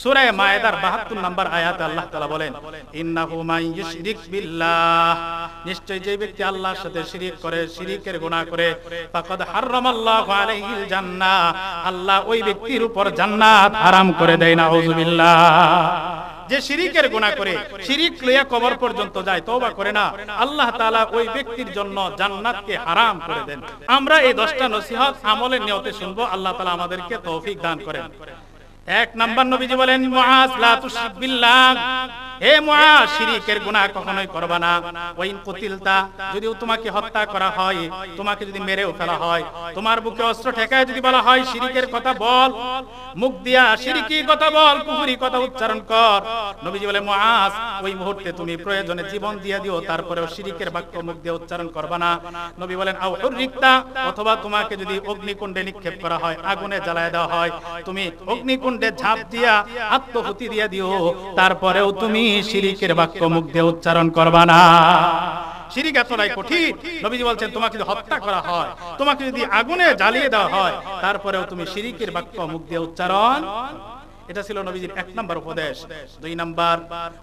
সূরা মায়েদার ৭২ নম্বর আয়াতে আল্লাহ তাআলা বলেন, ইন্নাহু মান ইউশরিক বিল্লাহ, নিশ্চয় যে ব্যক্তি আল্লাহর সাথে শিরিক করে, শিরিকের গুনাহ করে, ফাকাদ হারামাল্লাহু আলাইহিল জান্নাহ, আল্লাহ ওই ব্যক্তির উপর জান্নাত হারাম করে দেয়। নাউযুবিল্লাহ। যে শিরিকের গুনাহ করে, শিরিক লইয়া কবর পর্যন্ত যায়, তওবা করে না, আল্লাহ তাআলা ওই ব্যক্তির জন্য জান্নাতকে হারাম করে দেন। আমরা এই 10টা নসিহত আমলের নিয়তে শুনবো। আল্লাহ তাআলা আমাদেরকে তৌফিক দান করেন। 1 নাম্বার নবীজি বলেন, মুআজ লা তুশরিক বিল্লাহ, হে মুআজ শিরিকের গুনাহ কখনোই করবা না। ওয়াইন কুতিলতা, যদিও তোমাকে হত্যা করা হয়, তোমাকে যদি মেরেও ফেলা হয়, তোমার বুকে অস্ত্র ঠেকায় যদি বলা হয় শিরিকের কথা বল, মুখ দিয়া শিরকি কথা বল, কুফরি কথা উচ্চারণ কর, নবীজি বলে মুআজ ওই মুহূর্তে তুমি প্রয়োজনে জীবন দিয়ে দিও, তারপরেও শিরিকের বাক্য মুখ দিয়ে উচ্চারণ করবা না। নবী বলেন, আও হুররিকতা, অথবা তোমাকে যদি অগ্নিকুণ্ডে নিক্ষেপ করা হয়, আগুনে জ্বালায় দেওয়া হয়, তুমি অগ্নিকুণ্ডে ঝাঁপ দিয়া আত্মহুতি দিয়ে দিও, তারপরেও তুমি শিরিকের বাক্য মুখ দিয়ে উচ্চারণ করবা না। শিরিক এতটাই কঠিন, নবীজি বলছেন তোমাকে যদি হত্যা করা হয়, তোমাকে যদি আগুনে জ্বালিয়ে দেওয়া হয়, তারপরেও তুমি শিরিকের বাক্য মুখ দিয়ে উচ্চারণ। এটা ছিল নবীজির 1 নম্বর উপদেশ। 2 নাম্বার,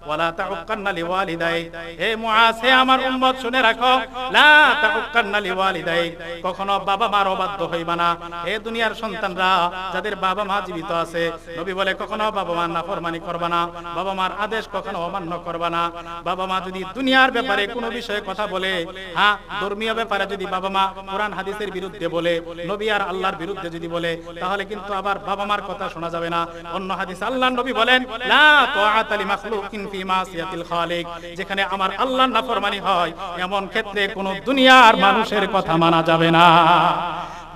ওয়ালা তাউক্কান্না লিওয়ালিদাই, হে মুআজ, হে আমার উম্মত শুনে রাখো, লা তাউক্কান্না লিওয়ালিদাই, কখনো বাবা মার অবাধ্য হইবা না। হে দুনিয়ার সন্তানরা যাদের বাবা মা জীবিত আছে, নবী বলে কখনো বাবা মার নাফরমানি করবা না, বাবা মার আদেশ কখনো অমান্য করবা না। বাবা মা যদি দুনিয়ার ব্যাপারে কোনো বিষয়ে কথা বলে, হ্যাঁ ধর্মীয় ব্যাপারে যদি বাবা মা কোরআন হাদিসের বিরুদ্ধে বলে, নবী আর আল্লাহর বিরুদ্ধে যদি বলে, তাহলে কিন্তু আবার বাবা মার কথা শোনা যাবে না। অন্য হাদিস আল্লাহর নবী বলেন, লা তাআতা লিমাখলুকিন ফি মাসিয়াতিল খালিক, যেখানে আমার আল্লাহর নাফরমানি হয়, এমন ক্ষেত্রে কোনো দুনিয়ার মানুষের কথা মানা যাবে না।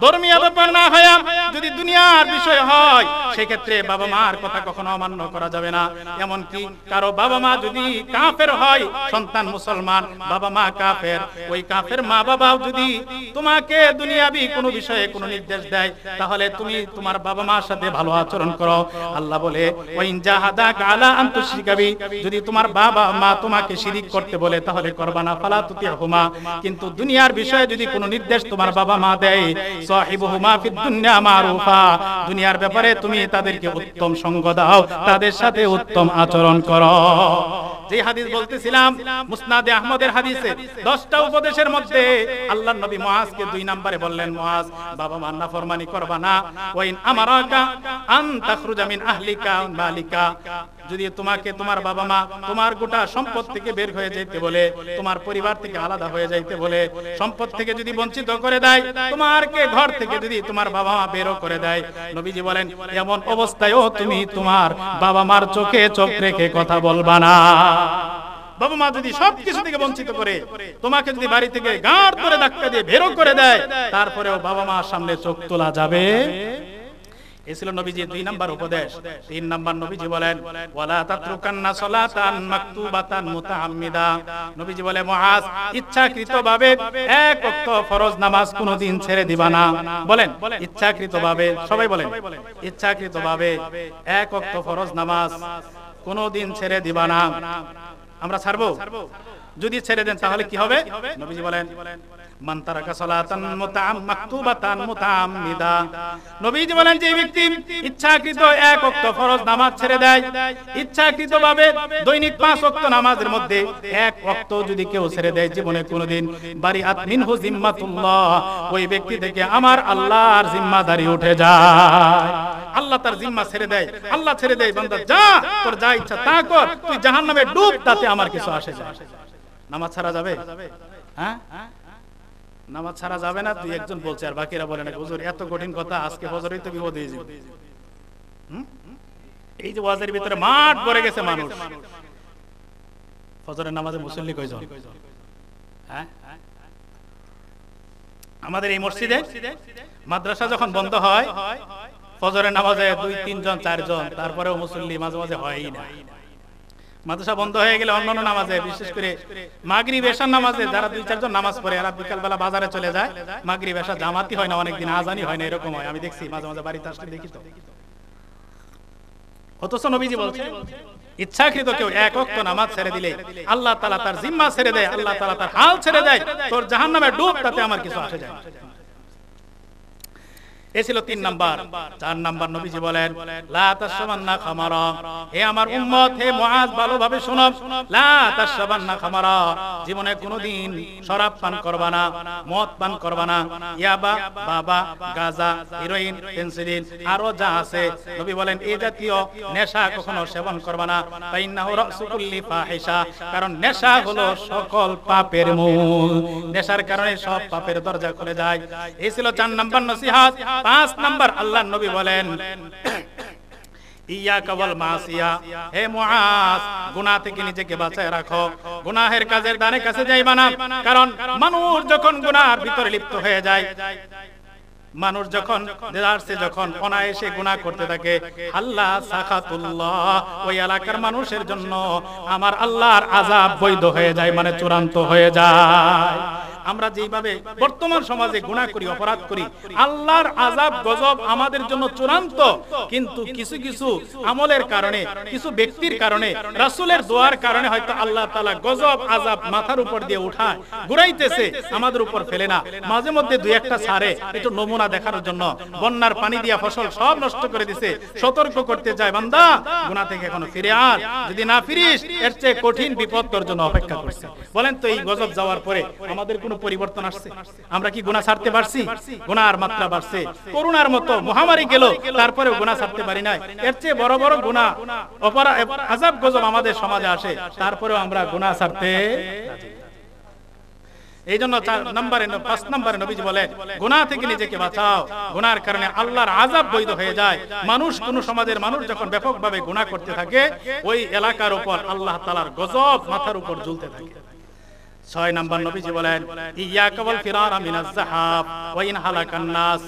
ধর্মীয় ব্যাপার না হয়, যদি দুনিয়ার বিষয় হয়, সেক্ষেত্রে বাবা মার কথা কখনো অমান্য করা যাবে না। এমনকি কারো বাবা মা যদি কাফের হয়, সন্তান মুসলমান, বাবা মা কাফের, ওই কাফের মা বাবাও যদি তোমাকে দুনিয়াবি কোনো বিষয়ে কোনো নির্দেশ দেয়, তাহলে তুমি তোমার বাবা মার সাথে ভালো আচরণ করো। আল্লাহ বলে, ওয়াইন জাহাদাকা আলা আন তুশরিকা বি, যদি তোমার বাবা মা তোমাকে শিরিক করতে বলে, তাহলে করবা না। ফালা তুতিহুমা, কিন্তু দুনিয়ার বিষয়ে যদি কোনো নির্দেশ তোমার বাবা মা দেয়, সাহিবুহুমা ফিদ দুনিয়া মারুফা, দুনিয়ার ব্যাপারে তুমি তাদেরকে উত্তম সঙ্গ দাও, তাদের সাথে উত্তম আচরণ করো। যে হাদিস বলতেছিলাম, মুসনাদে আহমদের হাদিসে 10টা উপদেশের মধ্যে আল্লাহর নবী মুআজকে 2 নম্বরে বললেন, মুআজ বাবা মার নাফরমানি করবা না। ওয়াইন আমারাকা আন তাখরুজা মিন আহলিকা মালিকা, যদি তোমাকে তোমার বাবা মা তোমার গোটা সম্পদ থেকে বের হয়ে যাইতে বলে, তোমার পরিবার থেকে আলাদা হয়ে যাইতে বলে, সম্পদ থেকে যদি বঞ্চিত করে দেয়, তোমারকে ঘর থেকে যদি তোমার বাবা মা বের করে দেয়, নবীজি বলেন এমন অবস্থায়ও তুমি তোমার বাবা মার চোখে চোখ রেখে কথা বলবা না। বাবা মা যদি সবকিছু থেকে বঞ্চিত করে, তোমাকে যদি বাড়ি থেকে গাঁট করে ধাক্কা দিয়ে বের করে দেয়, তারপরেও বাবা মার সামনে চোখ তোলা যাবে। এই ছিল নবীজির 2 নম্বর উপদেশ। 3 নম্বর নবীজি বলেন, ওয়ালা তাতরুকান্না সালাতান মাকতুবাতান মুতাআম্মিদা, নবীজি বলে মুআজ ইচ্ছাকৃতভাবে এক ওয়াক্ত ফরজ নামাজ কোনদিন ছেড়ে দিবা না। বলেন ইচ্ছাকৃতভাবে, সবাই বলেন ইচ্ছাকৃতভাবে এক ওয়াক্ত ফরজ নামাজ কোনদিন ছেড়ে দিবা না। আমরা ছাড়বো? যদি ছেড়ে দেন তাহলে কি হবে? নবীজি বলেন, মান তারাকা সালাতান মাকতুবাতান মুতাআম্মিদা, নবীজি বলেন যে ব্যক্তি ইচ্ছাকৃত এক ওয়াক্ত ফরজ নামাজ ছেড়ে দেয়, ইচ্ছাকৃতভাবে দৈনিক 5 ওয়াক্ত নামাজের মধ্যে এক ওয়াক্ত যদি কেউ ছেড়ে দেয় জীবনে কোনদিন, বারিআত মিনহু জিম্মাতুল্লাহ, ওই ব্যক্তি থেকে আমার আল্লাহর জিম্মাদারি উঠে যায়। আল্লাহ তার জিম্মা ছেড়ে দেয়, আল্লাহ ছেড়ে দেয়, বান্দা যা তোর যা ইচ্ছা তা কর, তুই জাহান্নামে ডুব, তাতে আমার কিছু আসে যায়। নামাজ ছাড়া যাবে? হ্যাঁ, নামাজ ছাড়া যাবে না। তুই একজন বলছে আর বাকিরা বলে না, হুজুর এত কঠিন কথা, আজকে ফজরেই তো বিপদ হয়ে যাবে। এই যে ওয়াজের ভিতরে মাঠ ভরে গেছে মানুষ, ফজরের নামাজে মুসল্লি কয়জন? হ্যাঁ, আমাদের এই মসজিদে মাদ্রাসা যখন বন্ধ হয়, ফজরের নামাজে 2-3 জন 4 জন, তারপরেও মুসল্লি মাঝে মাঝে হয়ই না। মাদ্রাসা বন্ধ হয়ে গেলে অন্যান্য নামাজে, বিশেষ করে মাগরিব এশার নামাজে যারা 2-4 জন নামাজ পড়ে, এরা বিকাল বেলা বাজারে চলে যায়। মাগরিব এশা জামাতি হয় না, অনেকদিন আজানই হয় না, এরকম হয়। আমি দেখছি মাঝে মাঝে বাড়িতে আসলে দেখি তো। অথচ নবীজি বলছেন ইচ্ছাকৃত কেউ এক ওয়াক্ত নামাজ ছেড়ে দিলে আল্লাহ তাআলা তার জিম্মা ছেড়ে দেয়, আল্লাহ তাআলা তার হাল ছেড়ে দেয়, তোর জাহান্নামে ডুব, তাতে আমার কিছু আসে যায়। এই ছিল 3 নাম্বার। 4 নাম্বার নবীজি বলেন লা তাশরাবান্না খামারা, হে আমার উম্মত, হে মুআজ ভালোভাবে শোনো, লা তাশরাবান্না খামারা, জীবনে কোনোদিন শরাব পান করবা না, মদ পান করবা না, ইয়াবা, বাবা, গাঁজা, হেরোইন, পেন্সিলিন আরো যা আছে নবী বলেন এই জাতীয় নেশা কখনো সেবন করবা না। ফাইন্নাহু রাসু কুল্লি ফাহিশা, কারণ নেশা হলো সকল পাপের মূল, নেশার কারণে সব পাপের দরজা খুলে যায়। এই ছিল 4 নাম্বার নসিহত। 5 নাম্বার আল্লাহর নবী বলেন ইয়াকা ওয়াল মাসিয়া, হে মুআজ গুনাহ থেকে নিজেকে বাঁচায় রাখো, গুনাহের কাজের ধারে কাছে যাইবা না। কারণ মানুষ যখন গুনাহের ভিতরে লিপ্ত হয়ে যায়, মানুষ যখন অনায়াসে গুনাহ করতে থাকে, আল্লাহ সাখাতুল্লাহ, ওই এলাকার মানুষের জন্য আমার আল্লাহর আযাব বৈধ হয়ে যায়, মানে চূড়ান্ত হয়ে যায়। আমরা যেভাবে বর্তমান সমাজে গুনাহ করি, অপরাধ করি, আল্লাহর আযাব গজব আমাদের জন্য চূড়ান্ত। কিন্তু কিছু কিছু আমলের কারণে, কিছু ব্যক্তির কারণে, রাসূলের দোয়ার কারণে হয়তো আল্লাহ তাআলা গজব আযাব মাথার উপর দিয়ে উঠায় ঘুরাইতেছে, আমাদের উপর ফেলে না। মাঝে মধ্যে দুই একটা ছাড়ে, একটু নমুনা দেখানোর জন্য। বন্যার পানি দিয়া ফসল সব নষ্ট করে দিছে, সতর্ক করতে যায়, বান্দা গুনাহ থেকে এখনো ফিরে আস, যদি না ফিরিস এর চেয়ে কঠিন বিপদ তোর জন্য অপেক্ষা করছে। বলেন তো এই গজব যাওয়ার পরে আমাদের কোনো পরিবর্তন আসছে? আমরা কি গুনাহ ছাড়তে পারছি? গুনাহর মাত্রা বাড়ছে। করোনার মতো মহামারী গেল, তারপরেও গুনাহ ছাড়তে পারি নাই। এর চেয়ে বড় বড় গুনাহ, অপরাধ, আযাব গজব আমাদের সমাজে আসে, তারপরেও আমরা গুনাহ ছাড়তে রাজি। এই জন্য 5 নম্বরে নবীজি বলেন গুনাহ থেকে নিজেকে বাঁচাও, গুনাহর কারণে আল্লাহর আযাব বৈধ হয়ে যায়। মানুষ, কোন সমাজের মানুষ যখন ব্যাপকভাবে গুনাহ করতে থাকে, ওই এলাকার উপর আল্লাহ তাআলার গজব মাথার উপর ঝুলতে থাকে। 6 নাম্বার নবীজি বলেন ইয়াকা ওয়াল ফিরারা মিনাজ যাহাব ওয়া ইন হালাকান নাস,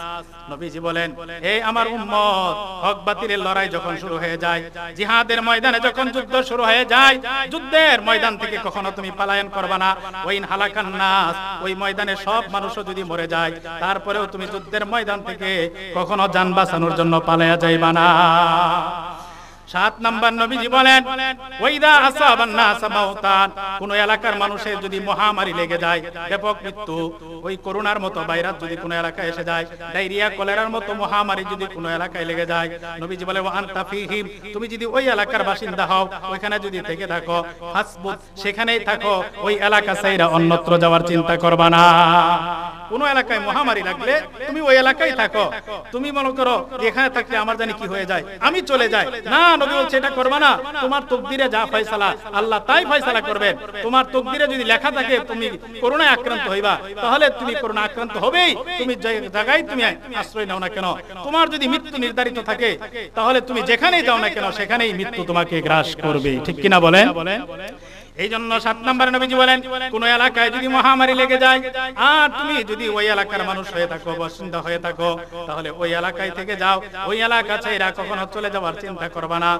নবীজি বলেন হে আমার উম্মত, হক বাতিলের লড়াই যখন শুরু হয়ে যায়, জিহাদের ময়দানে যখন যুদ্ধ শুরু হয়ে যায়, যুদ্ধের ময়দান থেকে কখনো তুমি পলায়ন করবে না। ওয়া ইন হালাকান নাস, ওই ময়দানে সব মানুষও যদি মরে যায়, তারপরেও তুমি যুদ্ধের ময়দান থেকে কখনো জান বাঁচানোর জন্য পালায়া যাইবা না। 7 নাম্বার নবীজি বলেন ওয়াইদা আসাবান নাস মাউতান, কোন এলাকার মানুষের যদি মহামারী লেগে যায়, ব্যাপক মৃত্যু, ওই করোনার মতো ভাইরাস যদি কোন এলাকায় এসে যায়, ডায়রিয়া, কলেরার মতো মহামারী যদি কোন এলাকায় লেগে যায়, নবীজি বলে ওয়া আনতা ফীহিম, তুমি যদি ওই এলাকার বাসিন্দা হও, ওইখানে যদি থেকে থাকো, হাসবুক, সেখানেই থাকো, ওই এলাকা ছাইরা অন্যত্র যাওয়ার চিন্তা করবা না। কোন এলাকায় মহামারী লাগলে তুমি ওই এলাকায় থাকো। তুমি মনে করো এখানে থাকলে আমার জানি কি হয়ে যায়, আমি চলে যাই, না, নবী বলছে এটা করবা না। তোমার তকদিরে যা ফয়সালা আল্লাহ তাই ফয়সালা করবেন। তোমার তকদিরে যদি লেখা থাকে তুমি করোনায় আক্রান্ত হইবা, তাহলে তুমি করোনা আক্রান্ত হবেই, তুমি জায়গায় তুমি আশ্রয় নাও না কেন। তোমার যদি মৃত্যু নির্ধারিত থাকে, তাহলে তুমি যেখানেই যাও না কেন সেখানেই মৃত্যু তোমাকে গ্রাস করবে, ঠিক কিনা বলেন? এই জন্য 7 নম্বরে নবীজি বলেন কোন এলাকায় যদি মহামারী লেগে যায়, আর তুমি যদি ওই এলাকার মানুষ হয়ে থাকো, বাসিন্দা হয়ে থাকো, তাহলে ওই এলাকায় থেকে যাও, ওই এলাকা ছেড়ে কখনো চলে যাওয়ার চিন্তা করবা না।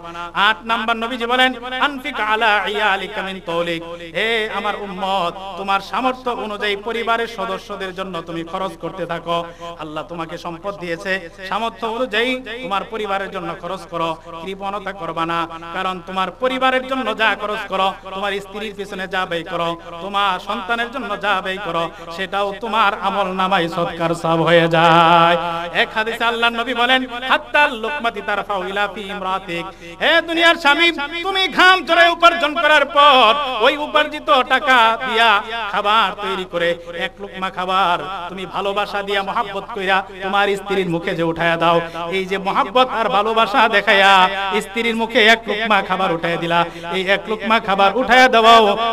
8 নাম্বার নবীজি বলেন আনফিক আলা ইয়ালিকা মিন তৌলিক, হে আমার উম্মত, তোমার সামর্থ্য অনুযায়ী পরিবারের সদস্যদের জন্য তুমি খরচ করতে থাকো। আল্লাহ তোমাকে সম্পদ দিয়েছে, সামর্থ্য অনুযায়ী তোমার পরিবারের জন্য খরচ করো, কৃপণতা করবা না। কারণ তোমার পরিবারের জন্য যা খরচ করো, তোমার স্ত্রীর পিছনে যা ব্যয় করো, তোমার সন্তানের জন্য যা ব্যয় করো, সেটাও তোমার আমল নামায় সদকার সওয়াব হয়ে যায়। এক হাদিসে আল্লাহর নবী বলেন হাত্তাল লুকমাতি তারফাউ ইলা ফি ইমরাতিক, হে দুনিয়ার স্বামী, তুমি ঘাম ঝরে উপার্জন করার পর ওই উপার্জিত টাকা দিয়া খাবার তৈরি করে এক লুকমা খাবার তুমি ভালোবাসা দিয়া মহব্বত কইরা তোমার স্ত্রীর মুখে যে উঠায়া দাও, এই যে মহব্বত আর ভালোবাসা দেখায়া স্ত্রীর মুখে এক লুকমা খাবার উঠায়া দিলা, এই এক লুকমা খাবার উঠায়া দাও,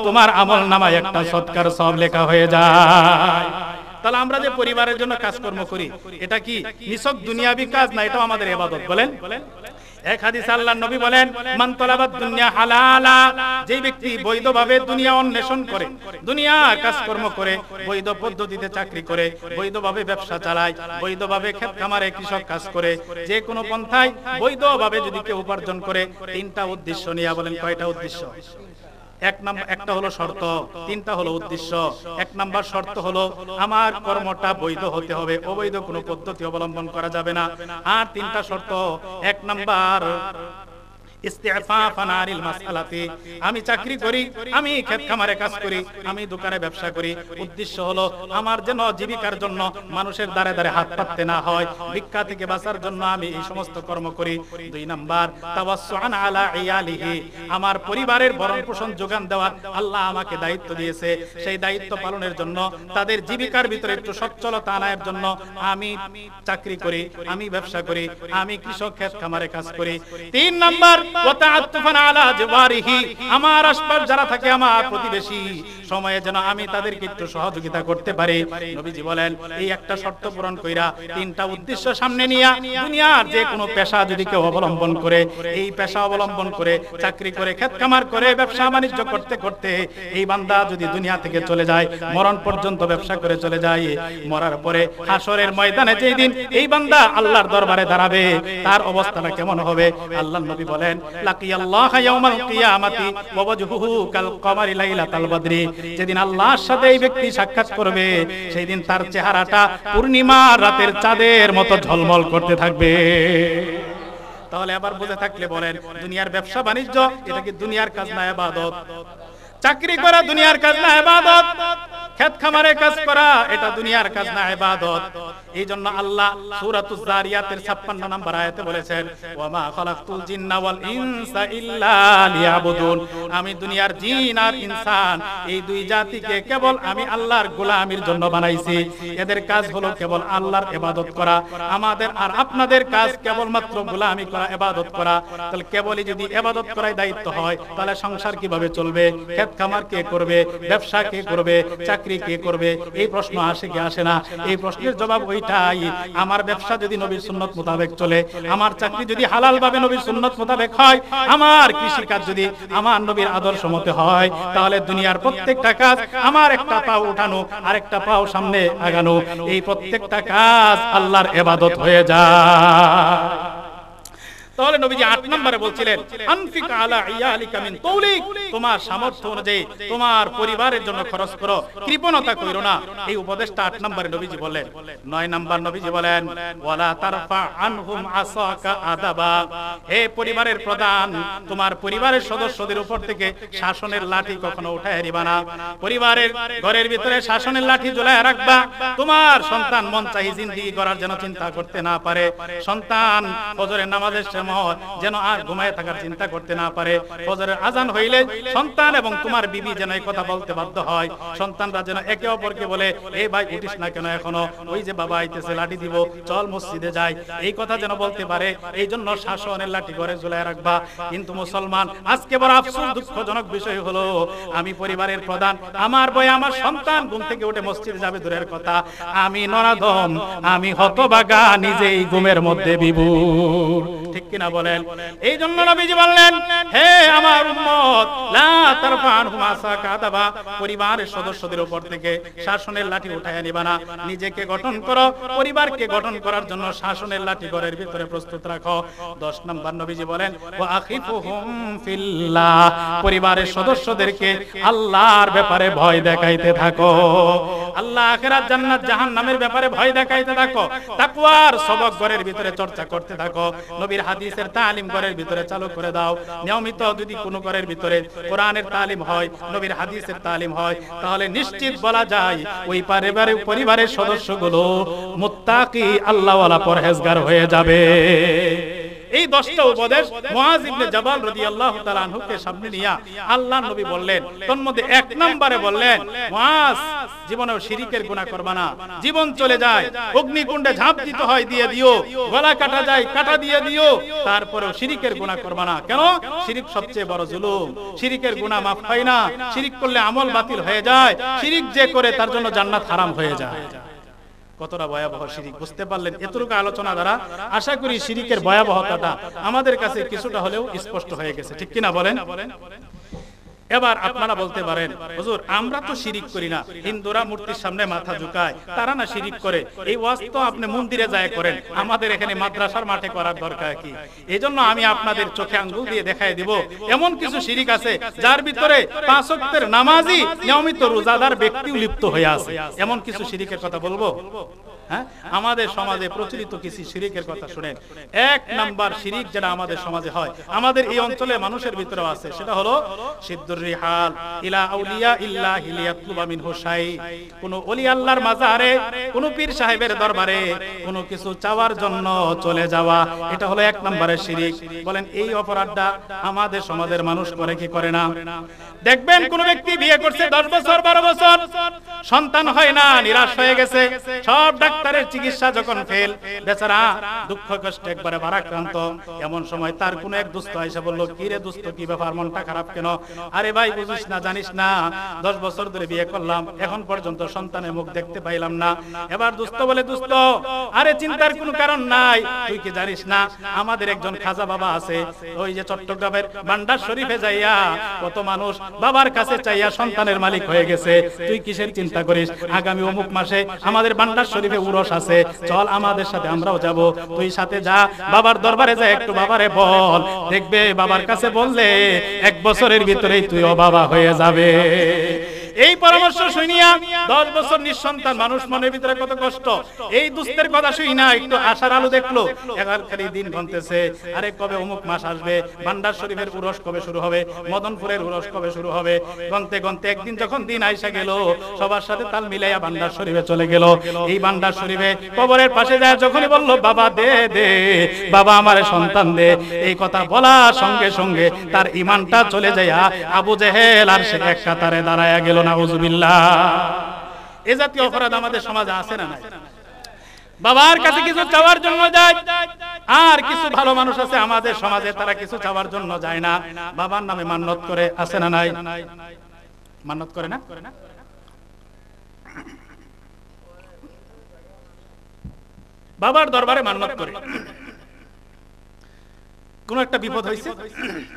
তোমার আমল নামায় একটা সদকার সওয়াব লেখা হয়ে যায়। তাহলে আমরা যে পরিবারের জন্য কাজকর্ম করি, এটা কি নিছক দুনিয়াবি কাজ না, এটাও আমাদের ইবাদত। বলেন এক হাদিসে আল্লাহর নবী বলেন মান তালাবাদ দুনিয়া হালালা, যে ব্যক্তি বৈধভাবে দুনিয়া অন্বেষণ করে, দুনিয়ার কাজকর্ম করে, বৈধ পদ্ধতিতে চাকরি করে, বৈধভাবে ব্যবসা চালায়, বৈধভাবে ক্ষেত খামারে কৃষক কাজ করে, যে কোনো পন্থায় বৈধভাবে যদি কেউ উপার্জন করে, 3টা উদ্দেশ্য নিয়ে, বলেন কয়টা উদ্দেশ্য? একটা হলো শর্ত, 3টা হলো উদ্দেশ্য। 1 নাম্বার শর্ত হলো আমার কর্মটা বৈধ হতে হবে, অবৈধ কোনো পদ্ধতি অবলম্বন করা যাবে না। আর 3টা শর্ত, 1 নাম্বার ইস্তিফাফান আনিল মাসআলাতি, আমি চাকরি করি, আমি ক্ষেত খামারে কাজ করি, আমি দোকানে ব্যবসা করি, উদ্দেশ্য হলো আমার যেন জীবিকার জন্য মানুষের দ্বারে দ্বারে হাত পাততে না হয়, ভিক্ষা থেকে বাঁচার জন্য আমি এই সমস্ত কর্ম করি। 2 নাম্বার তাওয়াসসুআন আলা ইয়ালিহি, আমার পরিবারের ভরণ পোষণ যোগান দেওয়ার আল্লাহ আমাকে দায়িত্ব দিয়েছে, সেই দায়িত্ব পালনের জন্য তাদের জীবিকার ভিতরে একটু সচ্ছলতা আনার জন্য আমি চাকরি করি, আমি ব্যবসা করি, আমি কৃষক ক্ষেত খামারে কাজ করি। 3 নাম্বার ওয়া তাআত্তুফান আলা জিওয়ারিহি, আমার আশপাশ যারা থাকে আমার প্রতিবেশী সময়ে যেন আমি তাদেরকে একটু সহযোগিতা করতে পারি। নবীজি বলেন এই একটা শর্ত পূরণ কইরা 3টা উদ্দেশ্য সামনে নিয়া দুনিয়ার যে কোনো পেশা যদি কেউ অবলম্বন করে, এই পেশা অবলম্বন করে চাকরি করে ক্ষেত খামার করে ব্যবসা বাণিজ্য করতে করতে এই বান্দা যদি দুনিয়া থেকে চলে যায়, মরণ পর্যন্ত ব্যবসা করে চলে যায়, মরার পরে হাসরের ময়দানে যেই দিন এই বান্দা আল্লাহর দরবারে দাঁড়াবে তার অবস্থাটা কেমন হবে? আল্লাহর নবী বলেন লাকিয়াল্লাহ ইয়াউমাল কিয়ামাতি ওয়া ওয়াজহুহু কাল কমারি লাইলাতাল বদরি, যেদিন আল্লাহর সাথে এই ব্যক্তি সাক্ষাৎ করবে সেই দিন তার চেহারাটা পূর্ণিমার রাতের চাঁদের মতো ঝলমল করতে থাকবে। তাহলে আবার বুঝে থাকলে বলেন দুনিয়ার ব্যবসা বাণিজ্য এটা কি দুনিয়ার কাজ না ইবাদত? চাকরি করা দুনিয়ার কাজ না ইবাদত? ক্ষেত খামারে কাজ করা এটা দুনিয়ার কাজ না ইবাদত? এই জন্য আল্লাহ সূরাতুজ জারিয়াতের 56 নম্বর আয়াতে বলেছেন ওয়া মা খালাকতুল জিন্না ওয়াল ইনসা ইল্লা লিয়াবুদুন, আমি দুনিয়ার জিন আর ইনসান এই দুই জাতিকে কেবল আমি আল্লাহর গোলামির জন্য বানাইছি। এদের কাজ হলো কেবল আল্লাহর ইবাদত করা, আমাদের আর আপনাদের কাজ কেবলমাত্র গোলামি করা, ইবাদত করা। তাহলে কেবলই যদি ইবাদত করাই দায়িত্ব হয় তাহলে সংসার কিভাবে চলবে? ক্ষেত খামার কে করবে? ব্যবসা কে করবে? চাকরি কে করবে? এই প্রশ্ন আসে কি আসে না? এই প্রশ্নের জবাব ওইটাই, আমার ব্যবসা যদি নবীর সুন্নত মোতাবেক চলে, আমার চাকরি যদি হালাল ভাবে নবীর সুন্নত মোতাবেক হয়, আমার কৃষি কাজ যদি আমার নবীর আদর্শ মতে হয়, তাহলে দুনিয়ার প্রত্যেকটা কাজ আমার একটা পাও উঠানো আর একটা পাও সামনে আগানো, এই প্রত্যেকটা কাজ আল্লাহর ইবাদত হয়ে যায়। তাহলে নবীজি 8 নম্বরে বলছিলেন আনফিক আলা ইয়ালিকা মিন তৌলিক, তোমার সামর্থ্য অনুযায়ী তোমার পরিবারের জন্য খরচ করো, কৃপণতা কইরো না। এই উপদেশটা 8 নম্বরে নবীজি বলেন। 9 নম্বর নবীজি বলেন ওয়ালা তারফা আনহুম আসাকা আদাবা, হে পরিবারের প্রধান, তোমার পরিবারের সদস্যদের উপর থেকে শাসনের লাঠি কখনো উঠায় দিবা না। পরিবারের ঘরের ভিতরে শাসনের লাঠি ঝুলায় রাখবা, তোমার সন্তান মন চাহি জিন্দেগি করার জন্য চিন্তা করতে না পারে, সন্তান ফজরের নামাজের যেন আর ঘুমায় থাকার চিন্তা করতে না পারে, ফজরের আজান হইলে সন্তান এবং তোমার বিবি যেন এই কথা বলতে বাধ্য হয়, সন্তানরা যেন একে অপরকে বলে এই ভাই উঠিস না কেন এখনো, ওই যে বাবা আইতেছে লাঠি দিব, চল মসজিদে যাই, এই কথা যেন বলতে পারে। এই জন্য শাসনের লাঠি ঘরে ঝুলায় রাখবা। কিন্তু মুসলমান আজকে বড় আফসোস দুঃখজনক বিষয় হলো আমি পরিবারের প্রধান, আমার বয় আমার সন্তান ঘুম থেকে উঠে মসজিদে যাবে দূরের কথা, আমি নরাধম, আমি হতভাগা, নিজেই ঘুমের মধ্যে বিভোর। ঠিক কিনা বলেন? এই জন্য নবীজি বললেন হে আমার উম্মত লা তারফা আনহুম আসাকা আদাবা, পরিবারের সদস্যদের উপর থেকে শাসনের লাঠি উঠায় নিবা না, নিজেকে গঠন করো, পরিবারকে গঠন করার জন্য শাসনের লাঠি ঘরের ভিতরে প্রস্তুত রাখো। 10 নম্বর নবীজি বলেন ওয়া আখিফুহুম ফিল্লাহ, পরিবারের সদস্যদেরকে আল্লাহর ব্যাপারে ভয় দেখাইতে থাকো, আল্লাহ আখিরাত জান্নাত জাহান্নামের ব্যাপারে ভয় দেখাইতে থাকো, তাকওয়ার সবক ঘরের ভিতরে চর্চা করতে থাকো, নবীর হাদিসের তালিম ঘরের ভিতরে চালু করে দাও। নিয়মিত যদি কোনো ঘরের ভিতরে কোরআনের তালিম হয়, নবীর হাদিসের তালিম হয়, তাহলে নিশ্চিত বলা যায় ওই পরিবারের সদস্যগুলো মুত্তাকি আল্লাহওয়ালা পরহেজগার হয়ে যাবে। এই 10টা উপদেশ মুআজ ইবনে জাবাল রাদিয়াল্লাহু তাআলা আনহুকে সামনে নিয়া আল্লাহর নবী বললেন। তোর মধ্যে 1 নম্বরে বললেন মুআজ জীবনেও শিরকের গুনাহ করবা না, জীবন চলে যায় অগ্নিকুণ্ডে ঝাঁপ দিতে হয় দিয়ে দিও, গলা কাটা যায় কাটা দিয়ে দিও, তারপরেও শিরকের গুনাহ করবা না। কেন? শিরক সবচেয়ে বড় জুলুম, শিরকের গুনাহ মাফ হয় না, শিরক করলে আমল বাতিল হয়ে যায়, শিরক যে করে তার জন্য জান্নাত হারাম হয়ে যায়। কতটা ভয়াবহ শিরিক বুঝতে পারলেন এতটুকু আলোচনা দ্বারা? আশা করি শিরিকের ভয়াবহতাটা আমাদের কাছে কিছুটা হলেও স্পষ্ট হয়ে গেছে, ঠিক কিনা বলেন? এবার আপনারা বলতে পারেন হুজুর আমরা তো শিরিক করি না, হিন্দুরা মূর্তির সামনে মাথা ঝুঁকায়, তারা না শিরিক করে, এই ওয়াজ তো আপনি মন্দিরে যায় করেন, আমাদের এখানে মাদ্রাসার মাঠে করার দরকার কি? এজন্য আমি আপনাদের চোখে আঙ্গুল দিয়ে দেখাই দিব এমন কিছু শিরিক আছে যার ভিতরে 5 ওয়াক্তের নামাজি নিয়মিত রোজাদার ব্যক্তিও লিপ্ত হয়ে আছে, এমন কিছু শিরিকের কথা বলবো। হ্যাঁ, আমাদের সমাজে প্রচলিত কিছু শিরিকের কথা শুনেন। এক নাম্বার শিরিক যেটা আমাদের সমাজে হয়, আমাদের এই অঞ্চলে মানুষের ভিতরেও আছে, সেটা হলো সিদ্দুর রিহাল ইলা আউলিয়া ইল্লাহি লিয়াতলুবা মিনহু শাই। কোন ওলি আল্লাহর মাজারে, কোন পীর সাহেবের দরবারে কোন কিছু চাওয়ার জন্য চলে যাওয়া, এটা হলো এক নম্বরের শিরিক। বলেন এই অপরাধটা আমাদের সমাজের মানুষ করে কি করে না? দেখবেন কোন ব্যক্তি বিয়ে করছে 10 বছর 12 বছর, সন্তান হয় না, নিরাশ হয়ে গেছে, সব ডাক্তারের চিকিৎসা যখন ফেল, বেচারা দুঃখ কষ্টে একবারে ভারাক্রান্ত। এমন সময় তার কোন এক দোস্ত এসে বলল, কি রে দোস্ত, কি ব্যাপার, মনটা খারাপ কেন? আরে ভাই বুঝিস না, জানিস না, 10 বছর ধরে বিয়ে করলাম, এখন পর্যন্ত সন্তানের মুখ দেখতে পাইলাম না। এবার দোস্ত বলে, দোস্ত আরে চিন্তার কোনো কারণ নাই, তুই কি জানিস না আমাদের একজন খাজা বাবা আছে, ওই যে চট্টগ্রামের ভান্ডার শরীফে যাইয়া কত মানুষ বাবার কাছে চাইয়া সন্তানের মালিক হয়ে গেছে, তুই কিসের চিন্তা করিস? আগামী অমুক মাসে আমাদের ভান্ডার শরীফে উরস আছে, চল আমাদের সাথে, আমরাও যাব, তুই সাথে যা, বাবার দরবারে যা, একটু বাবারে বল, দেখবে বাবার কাছে বললে 1 বছরের ভিতরেই তুইও বাবা হয়ে যাবে। এই পরামর্শ শুনিয়া 10 বছর নিঃসন্তান মানুষ মনের ভিতরে কত কষ্ট। এই দুস্থের কথা শুই না, একটু আশার আলো দেখলো, এবার খালি দিন গুনতেছে, আরে কবে অমুক মাস আসবে, ভান্ডার শরীফের উরস কবে শুরু হবে, মদনপুরের উরস কবে শুরু হবে, গন্তে গন্তে একদিন যখন দিন আইসা গেল, সবার সাথে তাল মিলাইয়া ভান্ডার শরীফে চলে গেল। এই ভান্ডার শরীফে কবরের পাশে যায়, যখনই বলল বাবা দে দে, বাবা আমার সন্তান দে, এই কথা বলার সঙ্গে সঙ্গে তার ঈমানটা চলে যায় আবু জেহেল আর সে এক কাতারে দাঁড়ায়া গেল। নাউজুবিল্লাহ। এই জাতীয় অপরাধ আমাদের সমাজে আছে না নাই? বাবার কাছে কিছু চাওয়ার জন্য যায়, আর কিছু ভালো মানুষ আছে আমাদের সমাজে, তারা কিছু চাওয়ার জন্য যায় না, বাবার নামে মান্যত করে, আছে না নাই? মান্যত করে না? বাবার দরবারে মান্যত করে, কোন একটা বিপদ হয়েছে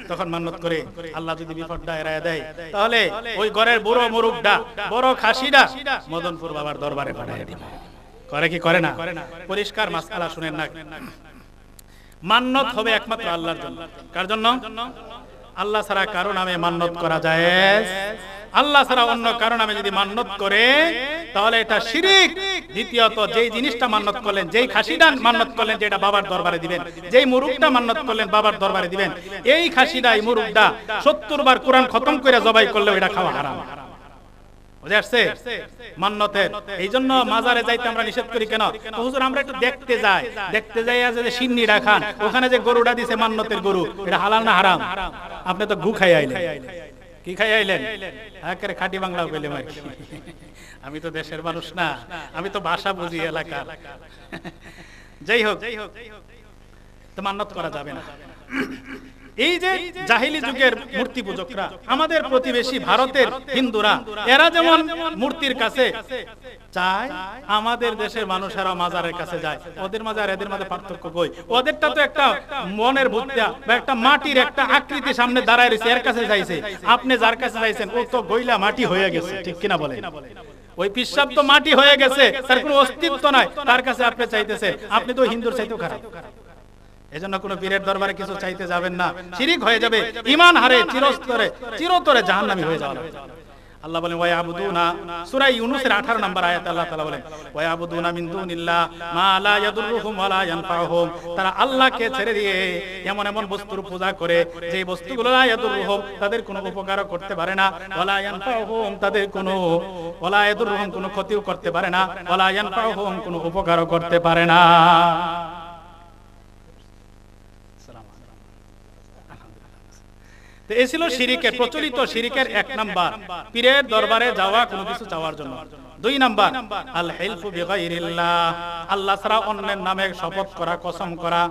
তখন মান্যত করে, আল্লাহ যদি বিপদটা এড়ায় দেয়, তাহলে ওই ঘরের বুড়ো মুরুকটা, বড় খাসিটা মদনপুর বাবার দরবারে পাঠিয়ে দিব। করে কি করে না? পরিষ্কার মাসআলা শুনেন না, মান্যত হবে একমাত্র আল্লাহর জন্য। কার জন্য? আল্লাহ ছাড়া কারো নামে মান্যত করা যায়? আল্লাহ ছাড়া অন্য কারো নামে যদি মান্যত করে তাহলে এটা শিরিক। দ্বিতীয়ত, যেই জিনিসটা মান্যত করলেন, যেই খাসিটা মান্যত করলেন যেটা বাবার দরবারে দিবেন, যেই মুরুকটা মান্যত করলেন বাবার দরবারে দিবেন, এই খাসিটা, এই মুরুকটা 70 বার কোরআন খতম করে জবাই করলে এটা খাওয়া হারাম। বুঝে আসছে মান্যতের? এই জন্য মাজারে যাইতে আমরা নিষেধ করি কেন? হুজুর আমরা একটু দেখতে যাই, দেখতে যাই যে সিন্নিটা খান, ওখানে যে গরুটা দিছে মান্যতের গরু, এটা হালাল না হারাম? আপনি তো গু খাই আইলেন। কি খাই আইলেন? একেবারে খাঁটি বাংলা বললাম আর কি। আমি তো দেশের মানুষ না, আমি তো ভাষা বুঝি এলাকার। যাই হোক, তো মান্যত করা যাবে না। এই যে জাহিলি যুগের মূর্তি পূজকরা, আমাদের প্রতিবেশী ভারতের হিন্দুরা, এরা যেমন মূর্তির কাছে চায়, আমাদের দেশের মানুষেরা মাজারের কাছে যায়। ওদের মাঝে আর এদের মাঝে পার্থক্য কই? ওদেরটা তো একটা মনের ভূতটা বা একটা মাটির একটা আকৃতি সামনে দাঁড়ায় রয়েছে, এর কাছে যাইছে। আপনি যার কাছে যাইছেন ও তো গইলা মাটি হয়ে গেছে, ঠিক কিনা বলেন? ওই পিশাব তো মাটি হয়ে গেছে, তার কোনো অস্তিত্ব নাই, তার কাছে আপনি চাইতেছেন, আপনি তো হিন্দুর চাইতেও খারাপ। এজন্য কোন পীরের দরবারে কিছু চাইতে যাবেন না, শিরিক হয়ে যাবে, ঈমান হারে চিরতরে জাহান্নামী হয়ে যাবে। আল্লাহ বলেন ওয়ায়াবুদুনা, সূরা ইউনূসের 18 নম্বর আয়াতে আল্লাহ তাআলা বলেন ওয়ায়াবুদুনা মিন দুনিল্লাহ মা লা ইয়াদুররুহুম ওয়া লা ইয়ানফাউহুম, তারা আল্লাহকে ছেড়ে দিয়ে এমন এমন বস্তুর পূজা করে যে বস্তুগুলো লা ইয়াদুররুহুম, তাদের কোনো উপকার করতে পারে না, ওয়া লা ইয়ানফাউহুম, তাদের কোনো ওয়া লা ইয়াদুররুহুম, কোনো ক্ষতিও করতে পারে না, ওয়া লা ইয়ানফাউহুম, কোনো উপকারও করতে পারে না। তো এই ছিল শিরিকের, প্রচলিত শিরিকের 1 নাম্বার, পীরের দরবারে যাওয়া কোনো কিছু চাওয়ার জন্য। 2 নাম্বার আল হিলফু বিগাইরিল্লাহ, আল্লাহ ছাড়া অন্যের নামে শপথ করা, কসম করা।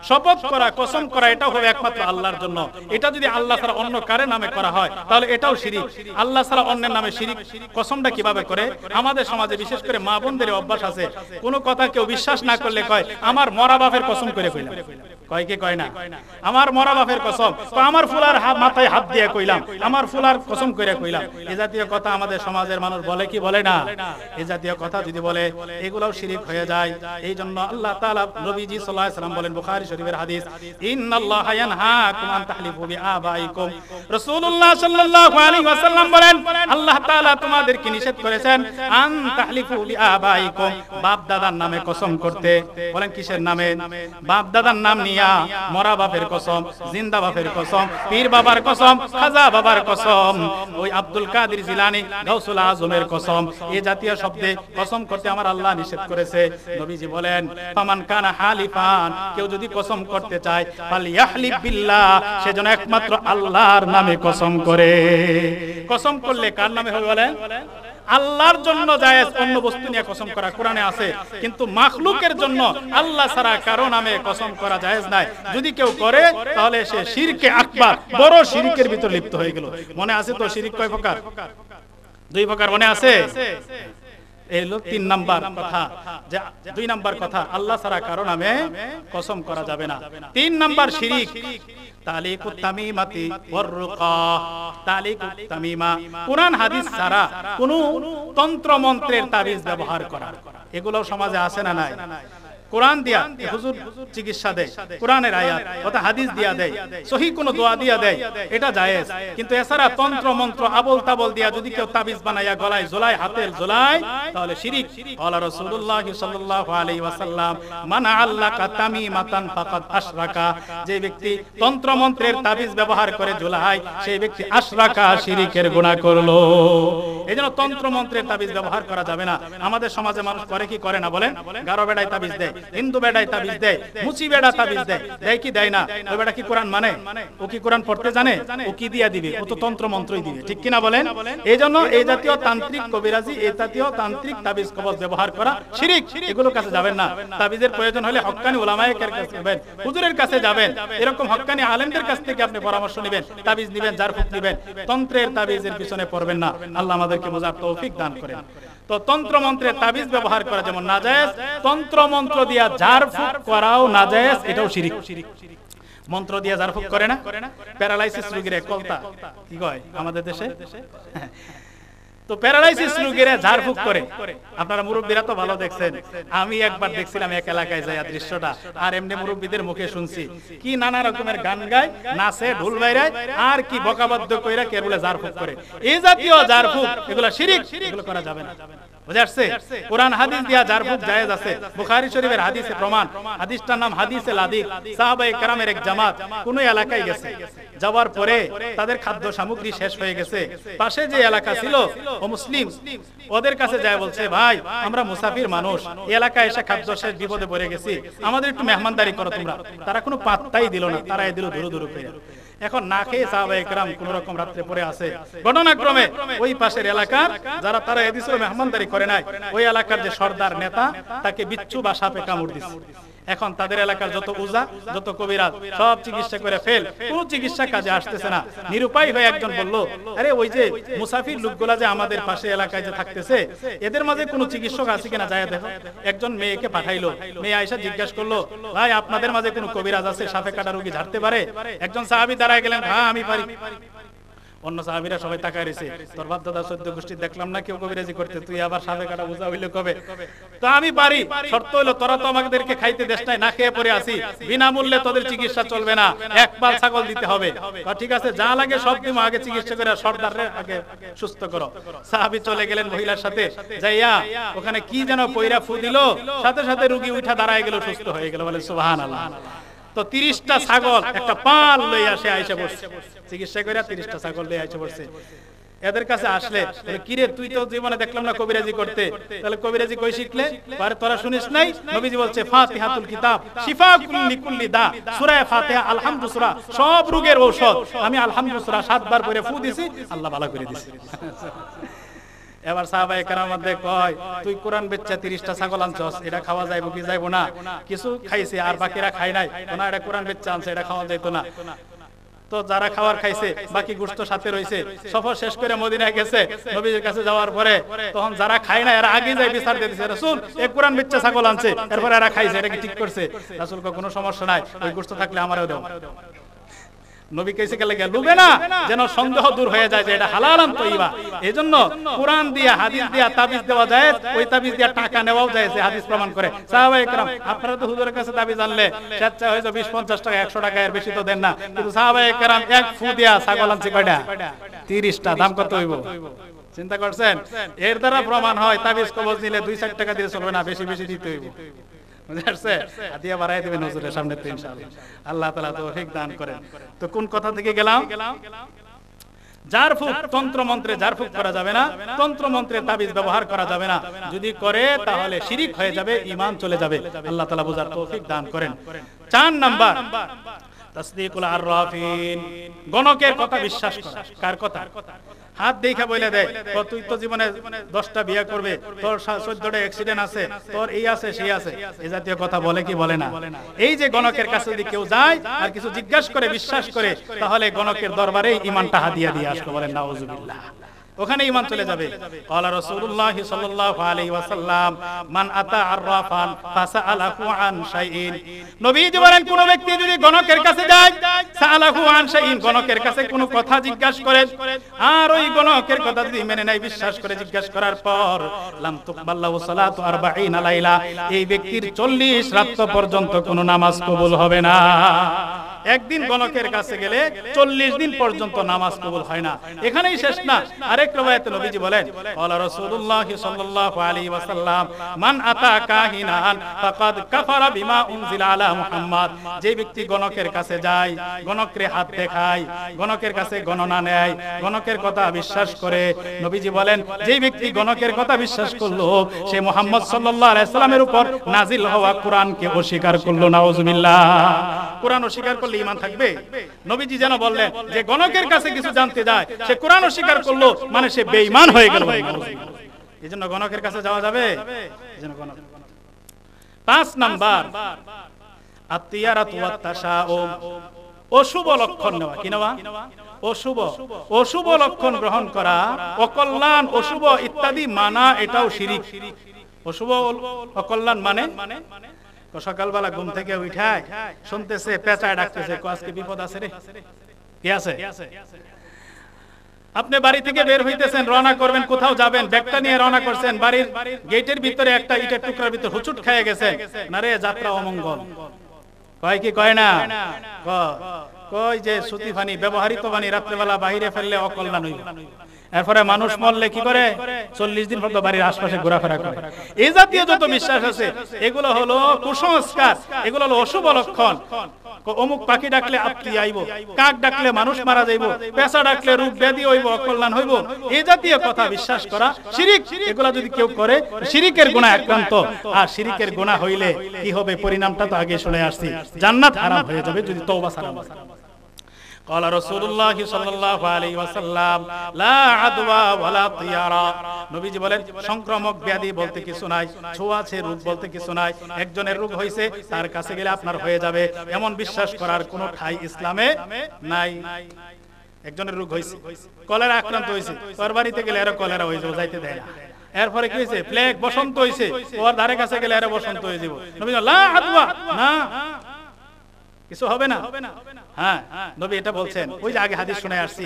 শপথ করা, কসম করা, এটা হবে একমাত্র আল্লাহর জন্য। এটা যদি আল্লাহ ছাড়া অন্য কারো নামে করা হয় তাহলে এটাও শিরিক। আল্লাহ ছাড়া অন্যের নামে শিরিক। কসমটা কিভাবে করে? আমাদের সমাজে বিশেষ করে মা বোনদের অভ্যাস আছে, কোনো কথা কেউ বিশ্বাস না করলে কয় আমার মরা বাপের কসম করে কইলাম। কয় কি কয় না? আমার মরা বাপের কসম, আমার ফুলার মাথায় হাত দিয়ে কইলাম, আমার ফুলার কসম কইরা কইলাম। এই জাতীয় কথা আমাদের সমাজের মানুষ বলে কি বলে না? এই জাতীয় কথা যদি বলে এগুলোও শিরক হয়ে যায়। এই জন্য আল্লাহ তাআলা নবীজি সাল্লাল্লাহু আলাইহি ওয়াসাল্লাম বলেন, বুখারী শরীফের হাদিস, ইন্নাল্লাহা ইয়ানহাকুম আন তাহলিফু বিআবাইকুম। রাসূলুল্লাহ সাল্লাল্লাহু আলাইহি ওয়াসাল্লাম বলেন, আল্লাহ তাআলা তোমাদেরকে নিষেধ করেছেন আন তাহলিফু বিআবাইকুম, বাপ দাদার নামে কসম করতে। বলেন কিসের নামে? বাপ দাদার নাম নিয়া মরা বাপের কসম, জিন্দা বাপের কসম, পীর বাবার কসম, খাজা বাবার কসম, ওই আব্দুল কাদের জিলানী, গাউসুল আজমের কসম, এই জাতীয় শব্দে কসম করতে আমার আল্লাহ নিষেধ করেছে। নবীজি বলেন, ফামান কানা হালিফান, কেউ যদি কসম করতে চায়, ফালইয়াহলিফ বিল্লাহ, সেজন্য একমাত্র আল্লাহর নামে কসম করে। কসম করলে কার নামে হবে বলেন? আল্লাহর জন্য জায়েজ, অন্য বস্তু নিয়ে কসম করা কোরআনে আছে, কিন্তু মাখলুকের জন্য আল্লাহ ছাড়া কারো নামে কসম করা জায়েজ নাই। যদি কেউ করে তাহলে সে শিরকে আকবার, বড় শিরকের ভিতর লিপ্ত হয়ে গেল। মনে আছে তো শিরক কয় প্রকার? 2 প্রকার মনে আছে? এই হলো 3 নাম্বার কথা। যে 2 নাম্বার কথা, আল্লাহ ছাড়া কারো নামে কসম করা যাবে না। 3 নাম্বার শিরক তালিকুত তামিমাতি ওয়ার রুকা। তালিকুত তামিমা, কুরআন হাদিস ছাড়া কোনো তন্ত্র মন্ত্রের তাবিজ ব্যবহার করা, এগুলো সমাজে আছে না নাই? কোরআন দিয়া হুজুর চিকিৎসা দেয়, কোরআনের আয়াত অথবা হাদিস দিয়া দেয়, সহি কোন দোয়া দিয়া দেয়, এটা জায়েজ। কিন্তু এছাড়া তন্ত্র মন্ত্র আবল তাবল দিয়া যদি কেউ তাবিজ বানাইয়া গলায় ঝোলায়, হাতের ঝোলায়, তাহলে শিরক। আল্লাহ রাসূলুল্লাহ সাল্লাল্লাহু আলাইহি ওয়াসাল্লাম, মান আল্লাকা তামিমাতান ফাকাদ আশরাকা, যে ব্যক্তি তন্ত্র মন্ত্রের তাবিজ ব্যবহার করে ঝোলায়, সেই ব্যক্তি আশরাকা, শিরকের গুনাহ করলো। এইজন্য তন্ত্র মন্ত্রের তাবিজ ব্যবহার করা যাবে না। আমাদের সমাজে মানুষ করে কি করে না বলেন? গারো বেড়ায় তাবিজ দেয়, হিন্দু বেড়ায় তাবিজ দেয়, মুচি বেড়া তাবিজ দেয়, দেয় কি দেয় না? ওই বেড়া কি কোরআন মানে? ও কি কোরআন পড়তে জানে? ও কি দিয়া দিবে? ও তো তন্ত্র মন্ত্রই দিবে, ঠিক কিনা বলেন? এই জন্য এই জাতীয় তান্ত্রিক কবিরাজি, এই জাতীয় তান্ত্রিক তাবিজ কবজ ব্যবহার করা শিরক। এগুলোর কাছে যাবেন না। তাবিজের প্রয়োজন হলে হক্কানি উলামায়ে কেরামের কাছে যাবেন, হুজুরের কাছে যাবেন, এরকম হক্কানি আলেমদের কাছ থেকে আপনি পরামর্শ নেবেন, তাবিজ নেবেন, জারফুক নেবেন। তন্ত্রের তাবিজের পিছনে পড়বেন না। আল্লাহ আমাদেরকে বোঝার তৌফিক দান করেন। তো তন্ত্র মন্ত্রের তাবিজ ব্যবহার করা যেমন নাজায়েজ, তন্ত্র মন্ত্র দিয়া জারফুক করাও নাজায়েজ, এটাও শিরক। মন্ত্র দিয়া জারফুক করে না? প্যারালাইসিস রোগীর কলতা কি কয় আমাদের দেশে? তো প্যারালাইসিস রোগীরা ঝাড়ফুঁক করে। আপনারা মুরব্বীরা তো ভালো দেখছেন, আমি একবার দেখছিলাম এক এলাকায় যাইয়া দৃশ্যটা, আর এমনি মুরব্বীদের মুখে শুনছি কি নানা রকমের গান গায়, নাচে, ঢোল বাইরায়, আর কি বকাবদ্ধ কইরা কে বলে ঝাড়ফুঁক করে। এই জাতীয় ঝাড়ফুঁক এগুলো শিরক, এগুলো করা যাবে না। বুঝে আসছে? কোরআন হাদিস দিয়া জারফুক জায়েজ আছে। বুখারী শরীফের হাদিসে প্রমাণ। হাদিসটার নাম হাদিসে লাদিক। সাহাবায়ে কেরামের এক জামাত কোন এলাকায় গেছে, যাওয়ার পরে তাদের খাদ্য সামগ্রী শেষ হয়ে গেছে। পাশে যে এলাকা ছিল ও মুসলিম, ওদের কাছে যায় বলছে, ভাই আমরা মুসাফির মানুষ, এই এলাকায় এসে খাদ্য শেষ, বিপদে পড়ে গেছি, আমাদের একটু মেহমানদারি করো তোমরা। তারা কোনো পাত্তাই দিল না, তারা দিল ধুরু ধুরু করে। এখন না খেয়ে সাহাবায়ে কেরাম কোন রকম রাত্রে পড়ে আছে। ঘটনাক্রমে ওই পাশের এলাকার যারা তারা এদিছিল মেহমানদারি করে নাই, ওই এলাকার যে সর্দার নেতা তাকে বিচ্ছু বা সাপে কামড় দিছে। এখন তাদের এলাকার যত উজা, যত কবিরাজ সব চিকিৎসা করে ফেল, কোন চিকিৎসা কাজে আসতেছে না। নিরুপায় হয়ে একজন বলল, আরে ওই যে মুসাফির লোকগুলা যে আমাদের পাশে এলাকায় যে থাকতেছে, এদের মাঝে কোনো চিকিৎসক আছে কিনা যায় দেখো। একজন মেয়েকে পাঠাইলো, মেয়ে আয়েশা জিজ্ঞাসা করলো, ভাই আপনাদের মাঝে কোনো কবিরাজ আছে সাপে কাটা রোগী ঝাড়তে পারে? একজন সাহাবী দাঁড়ায় গেলেন, হ্যাঁ আমি পারি। অন্য সাহাবীরা সবাই তাকায় রয়েছে, তোর বাপ দাদা 14 গোষ্ঠী দেখলাম না কেউ কবিরাজি করতে, তুই আবার সাপে কাটা বোঝা হইলে কবে? তো আমি পারি, শর্ত হইলো তোরা তো আমাদেরকে খাইতে দেশ নাই, না খেয়ে পড়ে আসি, বিনামূল্যে তোদের চিকিৎসা চলবে না, এক পাল ছাগল দিতে হবে। ঠিক আছে, যা লাগে সব দিমো, আগে চিকিৎসা করে সর্দাররে আগে সুস্থ করো। সাহাবী চলে গেলেন মহিলার সাথে, যাইয়া ওখানে কি যেন পয়রা ফু দিল, সাথে সাথে রোগী উঠা দাঁড়ায় গেল, সুস্থ হয়ে গেল। বলে সুবহানাল্লাহ। তো 30টা ছাগল একটা পাল লই আসে আইসা বসছে, চিকিৎসা করে 30টা ছাগল লই আইসা বসছে। এদের কাছে আসলে কিরে তুই তো জীবনে দেখলাম না কবিরাজি করতে, তাহলে কবিরাজি কই শিখলে? পরে তোরা শুনিস নাই? নবীজি বলছে ফাতিহাতুল কিতাব শিফাকুল লিকুল্লি দা, সূরা ফাতিহা আলহামদু সূরা সব রোগের ঔষধ। আমি আলহামদু সূরা 7 বার পড়ে ফু দিছি, আল্লাহ ভালো করে দিছে। এবার সাহাবায়ে কেরাম মধ্যে কয়, তুই কোরআন বেচ্চা 30টা ছাগল আনছস, এটা খাওয়া যাইবো কি যাইবো না? কিছু খাইছে আর বাকিরা খায় নাই, না এটা কোরআন বেচ্চা আনছে, এটা খাওয়া যাইতো না। তো যারা খাবার খাইছে বাকি গোশত সাথে রইছে, সফর শেষ করে মদিনায় গেছে, নবীর কাছে যাওয়ার পরে তখন যারা খায় না এরা আগে যায় বিচার দিয়ে দিছে, রাসূল এক কোরআন বিচ্ছা ছাগল আনছে, এরপর এরা খাইছে, এটা কি ঠিক করছে? রাসূল কয় কোনো সমস্যা নাই, ওই গোশত থাকলে আমারও দাও। নবী কইছে গেলে লুবে না, যেন সন্দেহ দূর হয়ে যায় যে এটা হালালান তৈবা। এজন্য কোরআন দিয়া হাদিস দিয়া তাবিজ দেওয়া যায়, ওই তাবিজ দিয়া টাকা নেওয়াও যায়, হাদিস প্রমাণ করে। সাহাবায়ে কেরাম, আপনারা তো হুজুরের কাছে তাবিজ আনলে স্বেচ্ছা হয়ে যায় 20-50 টাকা 100 টাকা, এর বেশি তো দেন না, কিন্তু সাহাবায়ে কেরাম এক ফু দিয়া ছাগল আনছে কয়টা? 30টা। দাম কত হইব চিন্তা করছেন? এর দ্বারা প্রমাণ হয় তাবিজ কবজ নিলে 2-4 টাকা দিয়ে চলবে না, বেশি বেশি দিতে হইব। হাদিয়া বাড়াই দিবেন হুজুরের সামনে তো ইনশাআল্লাহ। আল্লাহ তাআলা তৌফিক দান করেন। তো কোন কথা থেকে গেলাম? জারফুক, তন্ত্র মন্ত্রে জারফুক করা যাবে না, তন্ত্র মন্ত্রে তাবিজ ব্যবহার করা যাবে না। যদি করে তাহলে শিরিক হয়ে যাবে, ঈমান চলে যাবে। আল্লাহ তাআলা বুঝার তৌফিক দান করেন। 4 নাম্বার তাসদিকুল আররাফিন, গণকের কথা বিশ্বাস করা। কার কথা? হাত দেখা বলে দেয়, তুই তো জীবনে 10টা বিয়ে করবে, তোর 14টা অ্যাক্সিডেন্ট আছে, তোর এই আছে সেই আছে, এই জাতীয় কথা বলে কি বলে না? এই যে গণকের কাছে যদি কেউ যায় আর কিছু জিজ্ঞাসা করে বিশ্বাস করে, তাহলে গণকের দরবারে ঈমানটা হাদিয়া দিয়ে আসলো, বলেন নাউজুবিল্লাহ। ওখানে ঈমান চলে যাবে। ক্বালা রাসূলুল্লাহ সাল্লাল্লাহু আলাইহি ওয়াসাল্লাম, মান আতা আররাফান ফাসাআলাহু আন শাইইন, নবীজি বলেন কোন ব্যক্তি যদি গণকের কাছে যায়, সাআলাহু আন শাইইন, গণকের কাছে কোনো কথা জিজ্ঞাসা করে, আর ওই গণকের কথা যদি মেনে নেয়, বিশ্বাস করে জিজ্ঞাসা করার পর, লাম তুকবাল্লাহু সালাতু 40 লাইলা, এই ব্যক্তির 40 রাত পর্যন্ত কোনো নামাজ কবুল হবে না। একদিন গণকের কাছে গেলে 40 দিন পর্যন্ত নামাজ কবুল হয় না। এখানেই শেষ না, আরেক riwayate নবীজি বলেন, ক্বালা রাসূলুল্লাহ সাল্লাল্লাহু আলাইহি ওয়াসাল্লাম, মান আতা কাহিনান ফাকাদ কাফারা বিমা উনজিলা আলা মুহাম্মদ, যে ব্যক্তি গণকের কাছে যায়, গণকরে হাত দেখায়, গণকের কাছে গণনা নেয়, গণকের কথা বিশ্বাস করে, নবীজি বলেন যে ব্যক্তি গণকের কথা বিশ্বাস করলো, সে মুহাম্মদ সাল্লাল্লাহু আলাইহি সাল্লামের উপর নাজিল হওয়া কোরআনকে অস্বীকার করলো। নাউজুবিল্লাহ। কোরআন অস্বীকার করলে ঈমান থাকবে? নবীজি যেন বললেন যে গণকের কাছে কিছু জানতে যায়, সে কোরআন অস্বীকার করলো, মানে সে বেঈমান হয়ে গেল। এজন্য গণকের কাছে যাওয়া যাবে? এজন্য গণক। 5 নাম্বার আতিয়ারাতু ওয়াত তাশাউম, অশুভ লক্ষণ নেওয়া। কি নেওয়া? অশুভ লক্ষণ গ্রহণ করা, অকল্যাণ, অশুভ ইত্যাদি মানা, এটাও শিরিক। অশুভ অকল্যাণ মানে সকালবেলা ঘুম থেকে উঠায় শুনতেছে পেঁচায় ডাকতেছে, আজকে বিপদ আছে রে। কি আছে? আপনি বাড়ি থেকে বের হইতেছেন, রওনা করবেন, কোথাও যাবেন, ব্যাগটা নিয়ে রওনা করছেন, বাড়ির গেটের ভিতরে একটা ইটের টুকরার ভিতর হুচুট খেয়ে গেছে, না রে যাত্রা অমঙ্গল। কয় কি কয় না? কয় যে সুতি পানি, ব্যবহৃত পানি রাত্রেবেলা বাইরে ফেললে অকল্যাণ হইবে। এরপরে মানুষ মরলে কি করে? 40 দিন পর্যন্ত বাড়ির আশপাশে ঘোরাফেরা করে। এই জাতীয় যত বিশ্বাস আছে এগুলো হলো কুসংস্কার, এগুলো হলো অশুভ লক্ষণ। অমুক পাখি ডাকলে আপত্তি আইব, কাক ডাকলে মানুষ মারা যাইব, পেঁচা ডাকলে রোগ ব্যাধি হইব, অকল্যাণ হইব, এই জাতীয় কথা বিশ্বাস করা শিরিক। এগুলা যদি কেউ করে শিরিকের গুনাহ আক্রান্ত। আর শিরিকের গুনাহ হইলে কি হবে পরিণামটা তো আগে শুনে আসছি, জান্নাত হারাম হয়ে যাবে যদি তওবা ছাড়া না। قال رسول الله صلى الله عليه وسلم لا عدوى ولا طيارة, নবীজি বলেন সংক্রামক ব্যাধি বলতে কিছু নাই, ছোঁয়াচে রোগ বলতে কিছু নাই। একজনের রোগ হইছে, তার কাছে গেলে আপনার হয়ে যাবে, এমন বিশ্বাস করার কোনো ঠাঁই ইসলামে নাই। একজনের রোগ হইছে, কলেরা আক্রান্ত হইছে, ওর বাড়িতে গেলে এর কলেরা হইছে, ও যাইতে দেয় না। এরপরে কি হইছে? প্লেগ, বসন্ত হইছে, ওর ধারে কাছে গেলে এর বসন্ত হয়ে যাব। নবী লা আদওয়া, না কিছু হবে না। হ্যাঁ, নবী এটা বলছেন। ওই যে আগে হাদিস শুনে আসছি,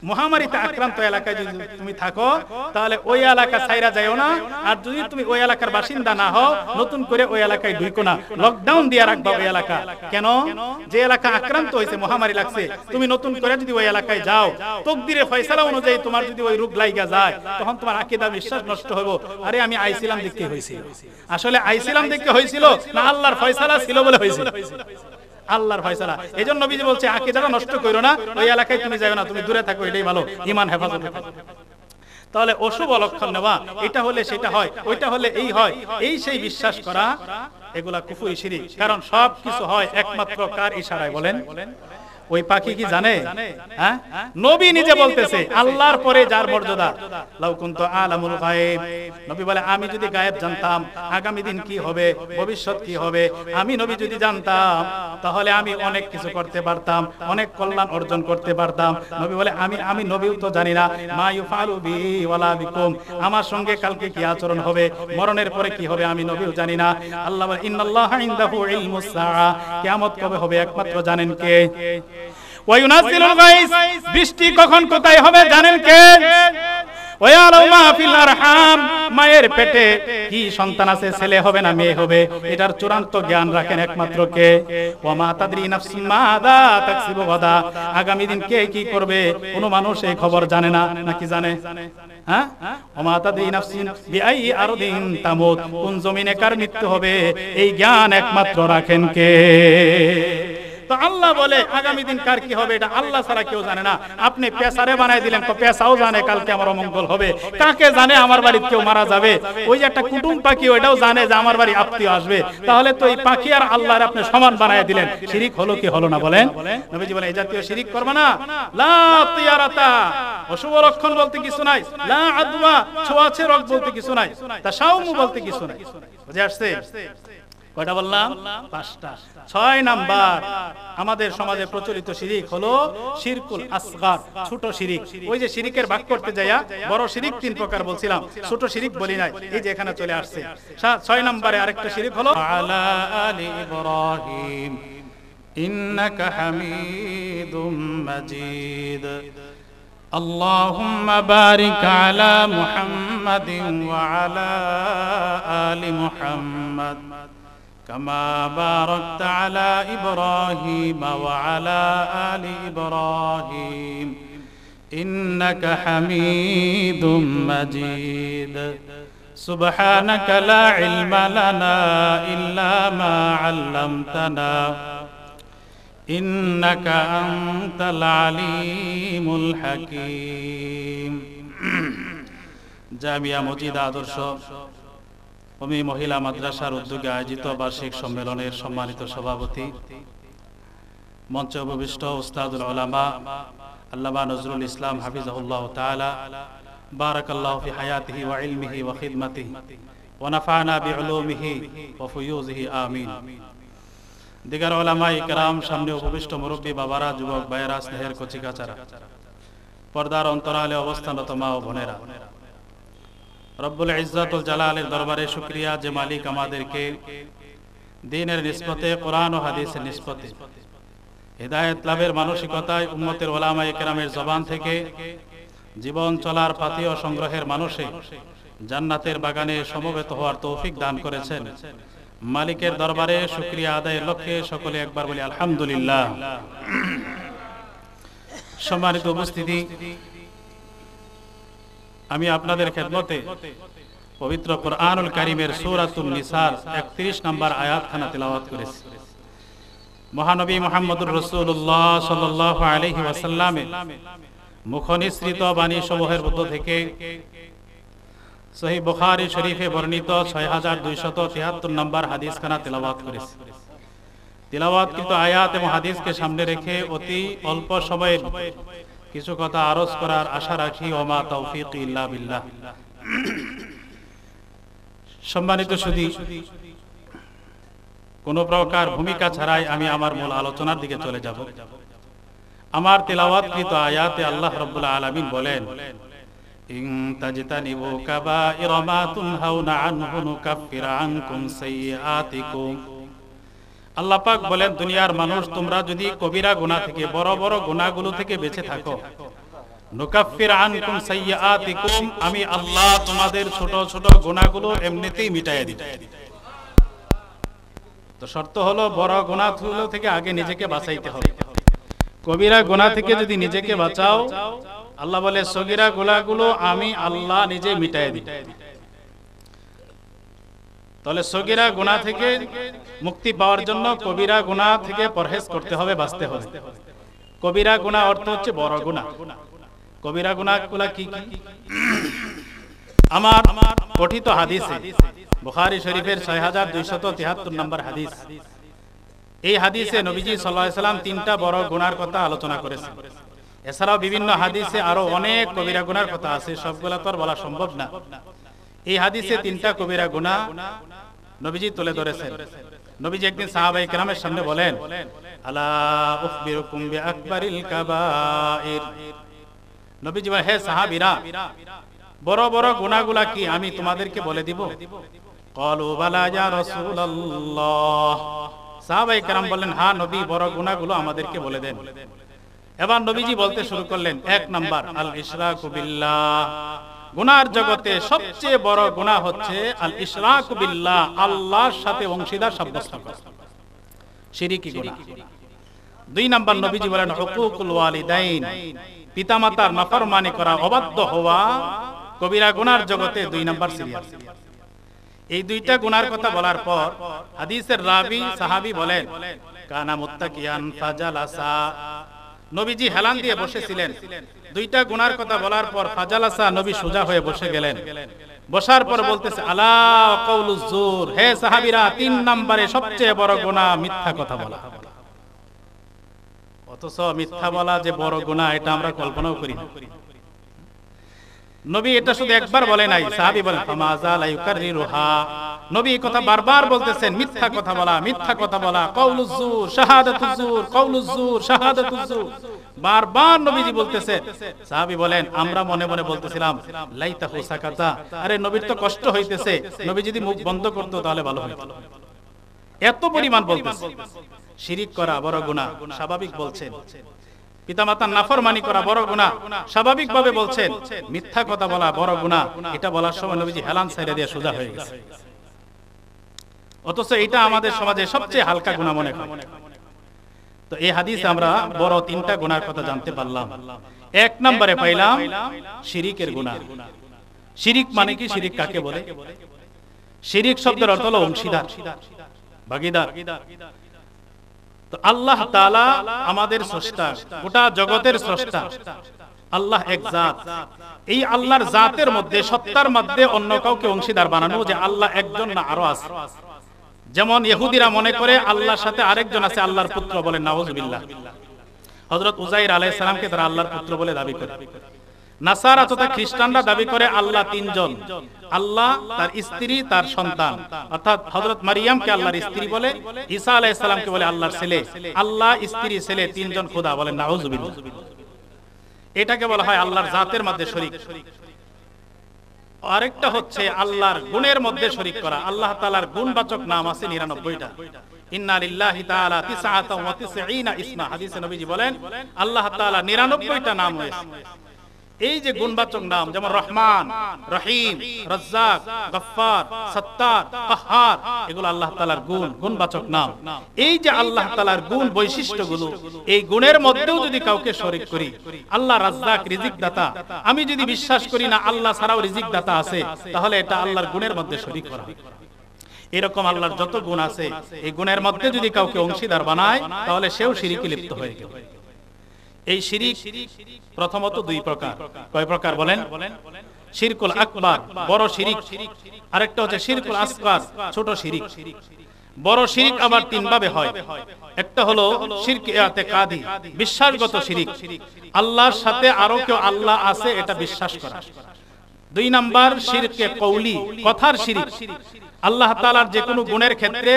মহামারীতে আক্রান্ত এলাকায় যদি তুমি থাকো তাহলে ওই এলাকা ছাইরা যাইও না। আর যদি তুমি ওই এলাকার বাসিন্দা না হও, নতুন করে ওই এলাকায় ঢুকো না, লকডাউন দিয়ে রাখবা ওই এলাকা। কেন? যে এলাকা আক্রান্ত হয়েছে, মহামারী লাগছে, তুমি নতুন করে যদি ওই এলাকায় যাও, তকদিরে ফয়সালা অনুযায়ী তোমার যদি ওই রোগ লাইগা যায়, তখন তোমার আকীদা বিশ্বাস নষ্ট হবে। আরে আমি আইছিলাম দেখতে হয়েছিল, আসলে আইছিলাম দেখতে হয়েছিল না আল্লাহর ফয়সালা ছিল বলে হয়েছিল? আল্লাহর ফয়সালা। এজন্য নবীজি বলছে আকীদাটা নষ্ট করো না, ওই এলাকায় তুমি যাও না, তুমি দূরে থাকো, এটাই ভালো, ঈমান হেফাজত। তাহলে অশুভ লক্ষণ নেওয়া, এটা হলে সেটা হয়, ওইটা হলে এই হয়, এই সেই বিশ্বাস করা, এগুলা কুফরি শিরিক। কারণ সব কিছু হয় একমাত্র কার ইশারায়? বলেন ওই পাখি কি জানে? হ্যাঁ, নবী নিজে বলতেছে আল্লাহর পরে যার মর্যাদা, লাউ কুনতু আলামুল গায়ব, নবী বলে আমি যদি গায়েব জানতাম, আগামী দিন কি হবে, ভবিষ্যৎ কি হবে, আমি নবী যদি জানতাম তাহলে আমি অনেক কিছু করতে পারতাম, অনেক কল্যাণ অর্জন করতে পারতাম। নবী বলে আমি নবীও তো জানি না, মা ইউফালু বি ওয়ালা বিকুম, আমার সঙ্গে কালকে কি আচরণ হবে, মরণের পরে কি হবে, আমি নবীও জানি না। আল্লাহ বলে ইন্নাল্লাহা ইনদাহু ইলমুস সাআ, কিয়ামত কবে হবে একমাত্র জানেন কে। ওয়া ইউনাজ্জিলুল গায়স, বৃষ্টি কখন কোথায় হবে জানেন কে। ওয়া ইয়ালামু মা ফিল আরহাম, মায়ের পেটে কি সন্তান আছে, ছেলে হবে না মেয়ে হবে, এটার চূড়ান্ত জ্ঞান রাখেন একমাত্র কে। ওয়া মা তাদরি নাফসুম মাযা তাকসিবু গাদা, আগামী দিন কে কি করবে কোন মানুষ এই খবর জানে না, নাকি জানে? হ্যাঁ, ওয়া মা তাদরি নাফসুন বিআই আরদিন তামুত, কোন জমিনে কার মৃত্যু হবে এই জ্ঞান একমাত্র রাখেন কে। তো আল্লাহ বলে আগামী দিন কার কি হবে এটা আল্লাহ ছাড়া কেউ জানে না। আপনি পেশারে বানাই দিলেন, তো পেশাও জানে কালকে আমার অমঙ্গল হবে, কাকে জানে আমার বাড়িতে কেউ মারা যাবে। ওই যে একটা কুটুম পাখি, ওইটাও জানে যে আমার বাড়ি আত্মীয় আসবে। তাহলে তো এই পাখি আর আল্লাহর আপনি সমান বানাই দিলেন, শিরিক হলো কি হলো না বলেন? নবীজি বলেন এই জাতীয় শিরিক করবে না। লাতিয়ারাতা, অশুভ লক্ষণ বলতে কিছু নাই। লা আদওয়া, ছোঁয়াচে রোগ বলতে কিছু নাই। তাসাউমু বলতে কিছু নাই। বুঝে আসছে? কয়টা বললাম? 5টা। 6 নাম্বার আমাদের সমাজে প্রচলিত শিরিক হলো শিরকুল আসগার, ছোট শিরিক। ওই যে শিরিকের ভাগ করতে যাইয়া বড় শিরিক 3 প্রকার বলছিলাম, ছোট শিরিক বলি নাই, এই যে এখানে চলে আসছে। 6 নম্বরে আরেকটা শিরিক হলো আলা আলি ইব্রাহিম ইন্নাকা হামিদুম মাজিদ, আল্লাহুম্মা বারিক আলা মুহাম্মাদিন ওয়া আলা আলি মুহাম্মাদ কামা বারাকতা আলা ইব্রাহিম ওয়া আলা আলি ইব্রাহিম ইন্নাকা হামিদুম মাজিদ, সুবহানাকা লা ইলমা লানা ইল্লা মা আল্লামতানা ইন্নাকা আনতাল আলিমুল হাকীম। জামিয়া মসজিদ আদর্শ কওমি মহিলা মাদ্রাসার উদ্যোগে আয়োজিত বার্ষিক সম্মেলনের সম্মানিত সভাপতি, মঞ্চে উপবিষ্ট উস্তাদুল উলামা আল্লামা নজরুল ইসলাম হাফিজাহুল্লাহ তাআলা, বারাকাল্লাহু ফি হায়াতিহি ওয়া ইলমিহি ওয়া খিদমাতিহি ওয়া নাফা'না বিউলুমিহি ওয়া ফুয়ুজিহি আমিন। দিগার উলামা ইকরাম, সামনে উপবিষ্ট মুরব্বী বাবারা, যুবক ভাইয়েরা, স্নেহের কচিকাচারা, পর্দার অন্তরালে অবস্থানরত মা ও বোনেরা, রব্বুল ইজ্জাতুল জালালের দরবারে শুকরিয়া যে মালিক আমাদেরকে দ্বীনের নিসবতে, কোরআন ও হাদিসের নিসবতে হিদায়াত লাভের মানসিকতায় উম্মতের উলামায়ে কেরামের জবান থেকে জীবন চলার পাথী ও সংগ্রহের মানুষে জান্নাতের বাগানে সমবেত হওয়ার তৌফিক দান করেছেন। মালিকের দরবারে শুকরিয়া আদায়ের লক্ষ্যে সকলে একবার বলি আলহামদুলিল্লাহ। সম্মানিত উপস্থিতি, আমি আপনাদের খেদমতে পবিত্র কুরআনুল কারীমের সূরাতুন নিসার 31 নম্বর আয়াতখানা তেলাওয়াত করেছি। মহানবী মুহাম্মদুর রাসূলুল্লাহ সাল্লাল্লাহু আলাইহি ওয়াসাল্লামের মুখনিসৃত বাণী সমূহের মধ্য থেকে সহিহ বুখারী শরীফে বর্ণিত 6273 নম্বর হাদিসখানা তেলাওয়াত করেছি। তেলাওয়াতকৃত আয়াত এবং হাদিসকে সামনে রেখে অতি অল্প সময়ে কিছু কথা আরজ করার আশা রাখি। ওমা তৌফিক ইল্লা বিল্লাহ। সম্মানিত সুধী, কোন প্রকার ভূমিকা ছাড়াই আমি আমার মূল আলোচনার দিকে চলে যাব। আমার তেলাওয়াতকৃত আয়াতে আল্লাহ রাব্বুল আলামিন বলেন, ইন তাজতানিবু কাবাইরা মা তুনহাউনা আনহু নুকাফির আনকুম সাইয়্যাতিকুম। আল্লাহ পাক বলেন, দুনিয়ার মানুষ, তোমরা যদি কবিরা গুনাহ থেকে, বড় বড় গুনাহগুলো থেকে বেঁচে থাকো, নুকাফির আনকুম সাইয়্যাতিকুম, আমি আল্লাহ তোমাদের ছোট ছোট গুনাহগুলো এমনিতেই মিটাইয়া দিই। তো শর্ত হলো বড় গুনাহগুলো থেকে আগে নিজেকে বাঁচাইতে হবে। কবিরা গুনাহ থেকে যদি নিজেকে বাঁচাও, আল্লাহ বলে সগীরা গুনাহগুলো আমি আল্লাহ নিজে মিটাইয়া দিই। তাহলে সগীরা গুনাহ থেকে মুক্তি পাওয়ার জন্য কবিরা গুনাহ থেকে পরহেজ করতে হবে, বাঁচতে হবে। কবিরা গুনাহ অর্থ হচ্ছে বড় গুনাহ। কবিরা গুনাহগুলো কি কি? আমার পঠিত হাদিসে বুখারী শরীফের 6273 নম্বর হাদিস, এই হাদিসে নবীজি সাল্লাল্লাহু আলাইহি সাল্লাম তিনটা বড় গুনার কথা আলোচনা করেছেন। এছাড়াও বিভিন্ন হাদিসে আরো অনেক কবিরা গুনার কথা আছে, সবগুলা তো আর বলা সম্ভব না। এই হাদিসে তিনটা কবিরা গুনাহ নবীজি তুলে ধরেছেন। নবীজি একদিন সাহাবায়ে কেরামের সামনে বলেন, আলা উখবিরুকুম বিআকবারিল কাবাইর। নবীজি বলেন, হে সাহাবীরা, বড় বড় গুনাহগুলা কি আমি তোমাদেরকে বলে দিব? ক্বালু বালা ইয়া রাসূলুল্লাহ। সাহাবায়ে কেরাম বললেন, হ্যাঁ নবী, বড় গুনাহগুলো আমাদেরকে বলে দেন। এবার নবীজি বলতে শুরু করলেন, এক নাম্বার আল ইশরাকু বিল্লাহ। গুনার জগতে সবচেয়ে বড় গুনাহ হচ্ছে আল ইশরাকু বিল্লাহ, আল্লাহর সাথে অংশীদার সাব্যস্ত করা, শিরকি গুনাহ। দুই নাম্বার নবীজি বলেন হুকুকুল ওয়ালিদাইন, পিতামাতার নাফরমানি করা, অবাধ্য হওয়া কবিরা গুনার জগতে দুই নাম্বার সিরিয়াল। এই দুইটা গুনার কথা বলার পর হাদিসের রাবি সাহাবী বলেন, কানা মুত্তাকিয়ান ফাজালাসা। নবীজি হেলান দিয়ে বসেছিলেন। দুইটা গুনার কথা বলার পর ফাজালাসা, নবী সোজা হয়ে বসে গেলেন। বসার পর বলতেছে, আলা কাউলুজ জুর, হে সাহাবীরা, তিন নম্বরে সবচেয়ে বড় গুনাহ মিথ্যা কথা বলা। অথচ মিথ্যা বলা যে বড় গুনাহ এটা আমরা কল্পনাও করি না। নবী এটা শুধু একবার বলে নাই, সাহাবী বলেন ফামাযা লা ইউকাররিরুহা। নবী এই কথা বারবার বলতেছেন, মিথ্যা কথা বলা, মিথ্যা কথা বলা, কাউলুজ জুর, শাহাদাতুজ জুর, কাউলুজ জুর, শাহাদাতুজ জুর, বারবার নবীজি বলতেছেন। সাহাবী বলেন, আমরা মনে মনে বলতেছিলাম লাইতাহু সাকাতা, আরে নবীর তো কষ্ট হইতেছে, নবী যদি মুখ বন্ধ করতো তাহলে ভালো হতো। এত পরিমাণ বলতেছে। শিরিক করা বড় গুনাহ, স্বাভাবিক বলছেন। পিতামাতার নাফরমানি করা বড় গুনাহ, স্বাভাবিকভাবে বলছেন। মিথ্যা কথা বলা বড় গুনাহ, এটা বলার সময় নবীজি হেলান ছাইড়া দিয়ে সোজা হয়ে গেছে। অথচ এটা আমাদের সমাজে সবচেয়ে হালকা গুনাহ মনে হয়। তো এই হাদিসে আমরা বড় তিনটা গুনার কথা জানতে পারলাম। এক নম্বরে পাইলাম শিরিকের গুনাহ। শিরিক মানে কি? শিরিক কাকে বলে? শিরিক শব্দের অর্থ হলো অংশীদার, ভাগীদার। তো আল্লাহ তাআলা আমাদের স্রষ্টা, গোটা জগতের স্রষ্টা। আল্লাহ এক জাত। এই আল্লাহর জাতের মধ্যে, সত্তার মধ্যে অন্য কাউকে অংশীদার বানানো, যে আল্লাহ একজন না আরো আছে। যেমন ইহুদিরা মনে করে আল্লাহর সাথে আরেকজন আছে, আল্লাহর পুত্র, বলে নাউজুবিল্লাহ। হযরত উযাইর আলাইহিস সালামকে তারা আল্লাহর পুত্র বলে দাবি করে। নাসারা তথা খ্রিস্টানরা দাবি করে আল্লাহ তিনজন, আল্লাহ, তার স্ত্রী, তার সন্তান, অর্থাৎ হযরত মারিয়ামকে আল্লাহর স্ত্রী বলে, ঈসা আলাইহিস সালামকে বলে আল্লাহর ছেলে। আল্লাহ, স্ত্রী, ছেলে, তিনজন খোদা, বলে নাউজুবিল্লাহ। এটাকে বলা হয় আল্লাহর জাতের মধ্যে শরীক। আরেকটা হচ্ছে আল্লাহর গুণের মধ্যে শরীক করা। আল্লাহ তাআলার গুণবাচক নাম আছে 99টা। ইন্না লিল্লাহি তাআলা 99 ইসমা। হাদিসে নবীজি বলেন আল্লাহ তাআলা 99টা নাম রয়েছে। এই যে গুণবাচক নাম, যেমন রহমান, রহিম, রাজ্জাক, গফফার, সত্তার, কাহ্হার, এগুলো আল্লাহ তাআলার গুণ, গুণবাচক নাম। এই যে আল্লাহ তাআলার গুণ, বৈশিষ্ট্যগুলো, এই গুণের মধ্যেও যদি কাউকে শরীক করি, আল্লাহ রাজ্জাক, রিজিক দাতা, আমি যদি বিশ্বাস করি না আল্লাহ ছাড়াও রিজিক দাতা আছে, তাহলে এটা আল্লাহর গুণের মধ্যে শরীক করা। এরকম আল্লাহর যত গুণ আছে, এই গুণের মধ্যে যদি কাউকে অংশীদার বানায়, তাহলে সেও শিরকে লিপ্ত হয়ে গেল। এই শিরিক প্রথমত দুই প্রকার। কয় প্রকার বলেন? শিরকুল আকবার, বড় শিরিক। আরেকটা হচ্ছে শিরকুল আসগার, ছোট শিরিক। বড় শিরিক আবার তিন ভাবে হয়। একটা হলো শিরকে ইতিকাদি, বিশ্বাসগত শিরিক, আল্লাহর সাথে আরো কেউ আল্লাহ আছে এটা বিশ্বাস করা। দুই নাম্বার শিরকে কওলি, কথার শিরিক, আল্লাহ তাআলার যে কোনো গুণের ক্ষেত্রে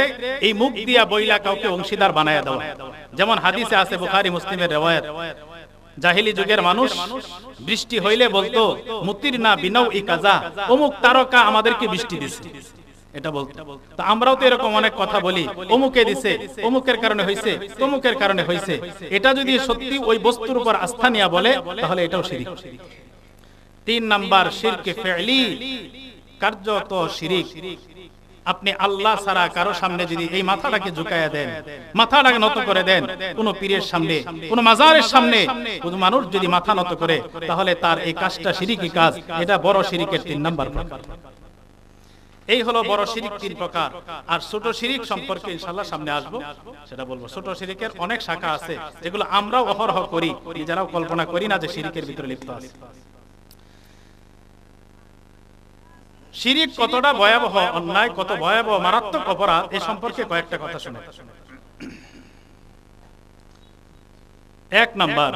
এই মুখ দিয়া বইলা কাউকে অংশীদার বানায়া দেওয়া। যেমন হাদিসে আছে, বুখারী মুসলিমের riwayat, জাহিলি যুগের মানুষ বৃষ্টি হইলে বলতো মুতিরনা বিনাউই কাজা, অমুক তারকা আমাদেরকে বৃষ্টি দিছে, এটা বলতো। তো আমরাও তো এরকম অনেক কথা বলি, অমুকে দিছে, অমুকের কারণে হইছে, তমুকের কারণে হইছে। এটা যদি সত্যি ওই বস্তুর উপর আস্থা নিয়া বলে, তাহলে এটাও শিরিক। তিন নাম্বার শিরকে ফি'লি, কার্যত শিরিক। আপনি আল্লাহ ছাড়া কারো সামনে যদি এই মাথাটাকে ঝুঁকায়া দেন, মাথাটাকে নত করে দেন, কোন পীরের সামনে, কোন মাজারের সামনে কোন মানুষ যদি মাথা নত করে, তাহলে তার এই কাজটা শিরকি কাজ। এটা বড় শিরিকের 3 নাম্বার প্রকার। এই হলো বড় শিরিক 3 প্রকার। আর ছোট শিরিক সম্পর্কে ইনশাআল্লাহ সামনে আসবো, সেটা বলবো। ছোট শিরিকের অনেক শাখা আছে, যেগুলো আমরাও অহরহ করি, নিজেরাও কল্পনা করি না যে শিরিকের ভিতরে লিপ্ত আছে। শিরিক কতটা ভয়াবহ অন্যায়, কত ভয়াবহ মারাত্মক অপরাধ, এই সম্পর্কে কয়েকটা কথা শুনে। এক নাম্বার,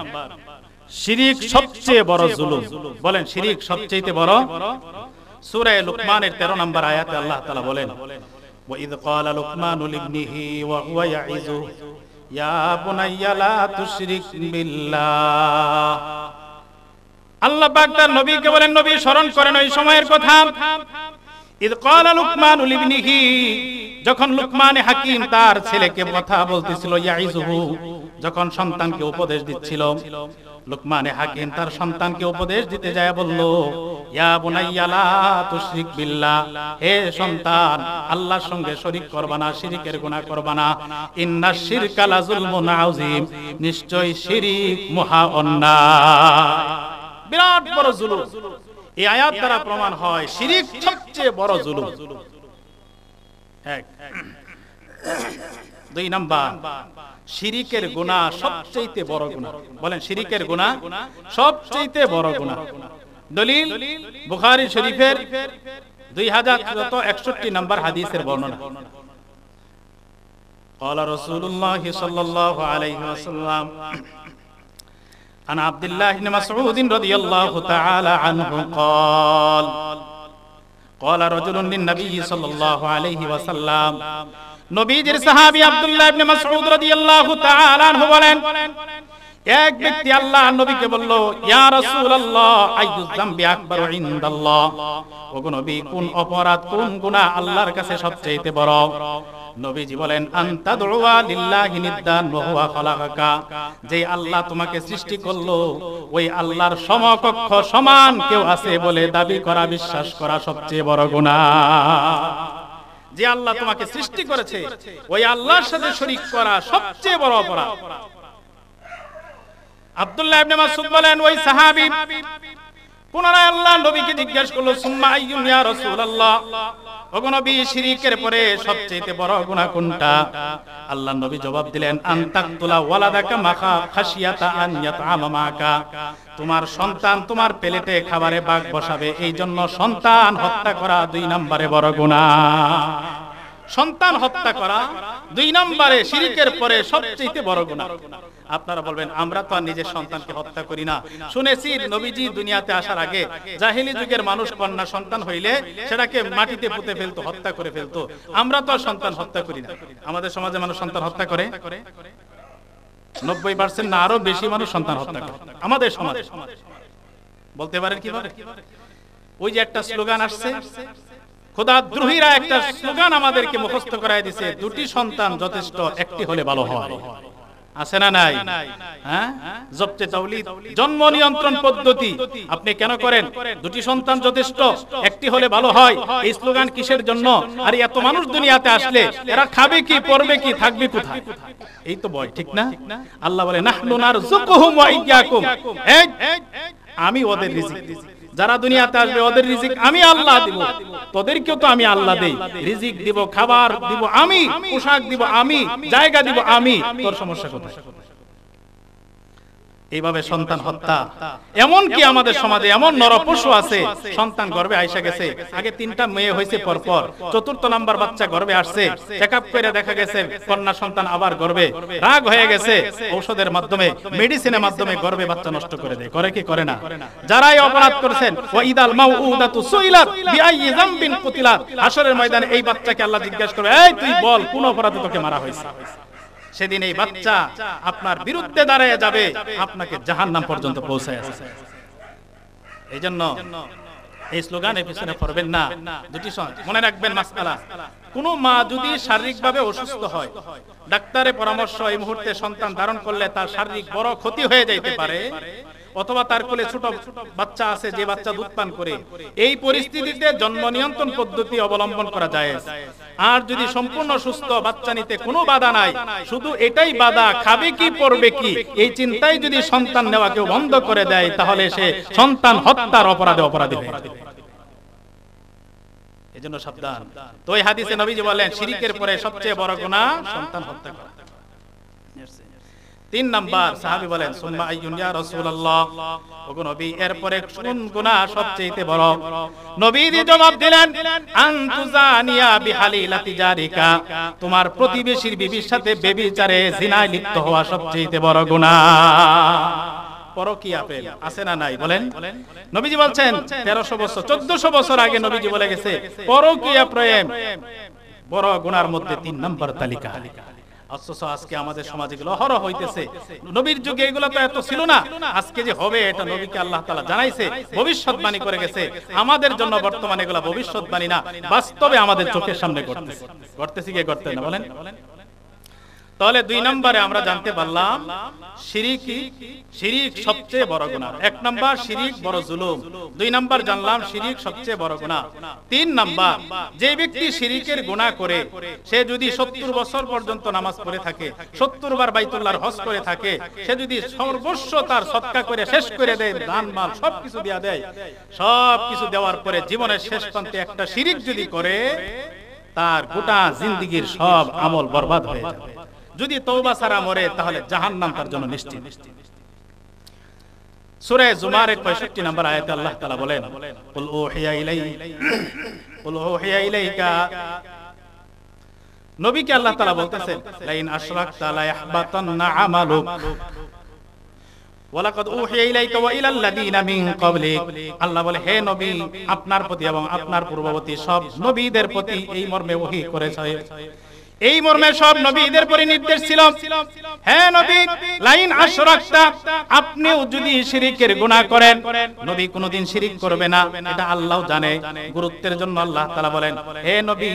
শিরিক সবচেয়ে বড় জুলুম। বলেন শিরিক সবচেয়ে বড়। সূরা লুকমানের 13 নম্বর আয়াতে আল্লাহ তাআলা বলেন, ওয়া ইয ক্বালা লুকমানু লিবনিহি ওয়া হুয়া ইয়াইযু ইয়া বুনাইয়া লা তুশরিক বিল্লাহ। আল্লাহ পাক তার নবীকে বলেন, নবী স্মরণ করেন ওই সময়ের কথা। ইয ক্বালা লুকমানু লিবনিহি, যখন লুকমান হাকিম তার ছেলেকে কথা বলতেছিল, ইয়াইযুহু, যখন সন্তানকে উপদেশ দিচ্ছিল, লুকমান হাকিম তার সন্তানকে উপদেশ দিতে যায় বলল, ইয়া বুনাইয়া লা তুশরিক বিল্লাহ, হে সন্তান আল্লাহর সঙ্গে শরীক করবা না, শিরকের গুনাহ করবা না। ইন্নাশ শিরকা লা যুলমুন আযীম, নিশ্চয় শিরক মহা অন্যায়, বিরাট বড় জুলুম। এই আয়াত দ্বারা প্রমাণ হয় শিরক সবচেয়ে বড় জুলুম। এক। দুই নাম্বার, শিরিকের গুনাহ সবচেয়ে বড় গুনাহ। বলেন শিরিকের গুনাহ সবচেয়ে বড় গুনাহ। দলিল বুখারী শরীফের 2161 নম্বর হাদিসের বর্ণনা। قال رسول الله صلى الله عليه وسلم عن عبد الله بن مسعود رضي الله تعالى عنه قال قال رجل للنبي صلى الله عليه وسلم, নবীজির সাহাবী আব্দুল্লাহ ইবনে মাসউদ রাদিয়াল্লাহু তাআলা আনহু বলেন, এক ব্যক্তি আল্লাহর নবীকে বলল, ইয়া রাসূলুল্লাহ আইয়ুয যামবি আকবারু ইনদাল্লাহ, ওগো নবী কোন অপরাধ কোন গুনাহ আল্লাহর কাছে সবচেয়ে বড়? নবীজি বলেন, আনতা দুআ লিল্লাহি নিদ্দান ওয়া হুয়া খালাকাকা, যে আল্লাহ তোমাকে সৃষ্টি করলো ওই আল্লাহর সমকক্ষ সমান কেউ আছে বলে দাবি করা, বিশ্বাস করা সবচেয়ে বড় গুনাহ। যে আল্লাহ তোমাকে সৃষ্টি করেছে ওই আল্লাহর সাথে শরীক করা সবচেয়ে বড় অপরাধ। আব্দুল্লাহ ইবনে মাসউদ বলেন, ওই সাহাবী পুনরায় আল্লাহর নবীকে জিজ্ঞাসা করলো, সুম্মা আইয়ুন ইয়া রাসূলুল্লাহ, ওগো নবী শিরকের পরে সবচেয়ে বড় গুনাহ কোনটা? আল্লাহর নবী জবাব দিলেন, আনতাকতুলা ওয়ালাদাকা মাখা খাশিয়াতা আন ইয়াতআমা মাকা, তোমার সন্তান তোমার প্লেটে খাবারে ভাগ বসাবে এই জন্য সন্তান হত্যা করা 2 নম্বরে বড় গুনাহ। সন্তান হত্যা করা 2 নম্বরে শিরকের পরে সবচেয়ে বড় গুনাহ। আপনারা বলবেন, আমরা তো আর নিজের সন্তানকে হত্যা করি না। শুনেছি নবীজি দুনিয়াতে আসার আগে জাহেলি যুগের মানুষ কন্যা সন্তান হইলে সেটাকে মাটিতে পুঁতে ফেলতো, হত্যা করে ফেলতো। আমরা তো আর সন্তান হত্যা করি না। আমাদের সমাজে মানুষ সন্তান হত্যা করে 90% না আরো বেশি মানুষ সন্তান হত্যা করে আমাদের সমাজে। বলতে পারেন কিভাবে? ওই যে একটা স্লোগান আসছে, খোদাদ্রোহীরা একটা স্লোগান আমাদেরকে মুখস্থ করায় দিয়েছে, 2টি সন্তান যথেষ্ট, একটি হলে ভালো হয়। আছে না নাই? হ্যাঁ, জবতে তাওলিদ, জন্ম নিয়ন্ত্রণ পদ্ধতি আপনি কেন করেন? 2টি সন্তান যথেষ্ট, একটি হলে ভালো হয়। এই স্লোগান কিসের জন্য? আর এত মানুষ দুনিয়াতে আসলে এরা খাবে কি, পড়বে কি, থাকবে কোথায়? এই তো ভয়, ঠিক না? আল্লাহ বলে, নাহনু নারযুকুহুম ওয়া ইয়্যাকুম, আমি ওদের রিজিক, যারা দুনিয়াতে আসবে ওদের রিজিক আমি আল্লাহ দিব, তোদেরকেও তো আমি আল্লাহ দেই, রিজিক দিব, খাবার দিব আমি, পোশাক দিব আমি, জায়গা দিব আমি, তোর সমস্যা কোথায়? এইভাবে সন্তান হত্যা। এমন কি আমাদের সমাজে এমন নরপশু আছে, সন্তান গর্ভে আইসা গেছে, আগে 3টা মেয়ে হয়েছে পরপর, 4র্থ নাম্বার বাচ্চা গর্ভে আসছে, চেকআপ করে দেখা গেছে কন্যা সন্তান আবার গর্ভে, রাগ হয়ে গেছে, ঔষধের মাধ্যমে, মেডিসিনের মাধ্যমে গর্ভে বাচ্চা নষ্ট করে দেয়। করে কি করে না? যারাই অপরাধ করেছেন, ওয়া ইদাল মাউউদাতু সুইলাত বিআইয়ি যামবিন কুতিলাত, হাশরের ময়দানে এই বাচ্চাকে আল্লাহ জিজ্ঞাসা করবে, এই তুই বল কোন অপরাধে তোকে মারা হয়েছে? সেদিন এই বাচ্চা আপনার বিরুদ্ধে দাঁড়িয়ে যাবে, আপনাকে জাহান্নাম পর্যন্ত পৌঁছায় আসে। এই জন্য এই স্লোগানের পিছনে পড়বেন না। 2টি মনে রাখবেন মাসআলা, কোন মা যদি শারীরিকভাবে অসুস্থ হয়, ডাক্তারের পরামর্শ এই মুহূর্তে সন্তান ধারণ করলে তার শারীরিক বড় ক্ষতি হয়ে যাইতে পারে, অথবা তার কোলে ছোট বাচ্চা আছে যে বাচ্চা দুধ পান করে, এই পরিস্থিতিতে জন্ম নিয়ন্ত্রণ পদ্ধতি অবলম্বন করা যায়। আর যদি সম্পূর্ণ সুস্থ, বাচ্চা নিতে কোনো বাধা নাই, শুধু এটাই বাধা খাবে কি পড়বে কি, এই চিন্তায় যদি সন্তান নেওয়া কেউ বন্ধ করে দেয়, তাহলে সে সন্তান হত্যার অপরাধী হয়ে যাবে। এজন্য সাবধান। তো এই হাদিসে নবীজি বলেন, শিরকের পরে সবচেয়ে বড় গুনাহ সন্তান হত্যা করা। তিন নাম্বার সাহাবী বলেন সুম্মা আইয়ুন ইয়া রাসূলুল্লাহ, ওগো নবী এরপরে কোন গুনাহ সবচেয়ে বড়? নবীজি জবাব দিলেন আনতুজানিয়া বিহালিলাতি জারিকা, তোমার প্রতিবেশীর বিবির সাথে ব্যভিচারে জিনায় লিপ্ত হওয়া সবচেয়ে বড় গুনাহ। পরকীয়া প্রেম আছে না নাই বলেন? নবীজি বলছেন 1300 বছর 1400 বছর আগে নবীজি বলে গেছে পরকীয়া প্রেম বড় গুনার মধ্যে 3 নম্বর তালিকা। অথচ আজকে আমাদের সমাজে এগুলো অহরহ হইতেছে। নবীর যুগে এগুলো তো এত ছিল না, আজকে যে হবে এটা নবীকে আল্লাহ তাআলা জানাইছে, ভবিষ্যৎবাণী করে গেছে। আমাদের জন্য বর্তমানে এগুলো ভবিষ্যৎবাণী না, বাস্তবে আমাদের চোখের সামনে ঘটতেছে। ঘটতেছে কি ঘটতে না বলেন? তাহলে 2 নম্বরে আমরা জানতে পারলাম শিরিক সবচেয়ে বড় গুনাহ। 1 নাম্বার শিরিক বড় জুলুম, 2 নাম্বার জানলাম শিরিক সবচেয়ে বড় গুনাহ। 3 নাম্বার যে ব্যক্তি শিরিকের গুনাহ করে সে যদি 70 বছর পর্যন্ত নামাজ পড়ে থাকে, 70 বার বাইতুল্লাহর হজ করে থাকে, সে যদি সর্বস্ব তার সদকা করে শেষ করে দেয়, দান মাল সবকিছু দিয়া দেয়, সবকিছু দেওয়ার পরে জীবনের শেষ প্রান্তে একটা শিরিক যদি করে, তার গোটা জিন্দেগীর সব আমল বরবাদ হয়ে যাবে। যদি তওবা ছাড়া মরে তাহলে জাহান্নাম তার জন্য নিশ্চিত। সূরা জুমারের 65 নম্বর আয়াতে আল্লাহ তাআলা বলেন কুল উহিয়া ইলাইকা, নবীকে আল্লাহ তাআলা বলতেছেন লাইন আশরাকতা লা ইয়াহবাতান্না আমালুক ওয়ালাকাদ উহিয়া ইলাইকা ওয়া ইলাল লাযিনা মিন ক্বাবলিক। আল্লাহ বলে হে নবী, আপনার প্রতি এবং আপনার পূর্ববর্তী সব নবীদের প্রতি এই মর্মে ওহী করেছে, এই মর্মে সব নবীদের পরে নির্দেশ ছিল, হে নবী লাইন আশরাকতা, আপনিও যদি শিরকের গুনাহ করেন, নবী কোনদিন শিরক করবে না, এটা আল্লাহও জানে। গুরুত্বের জন্য আল্লাহ তাআলা বলেন হে নবী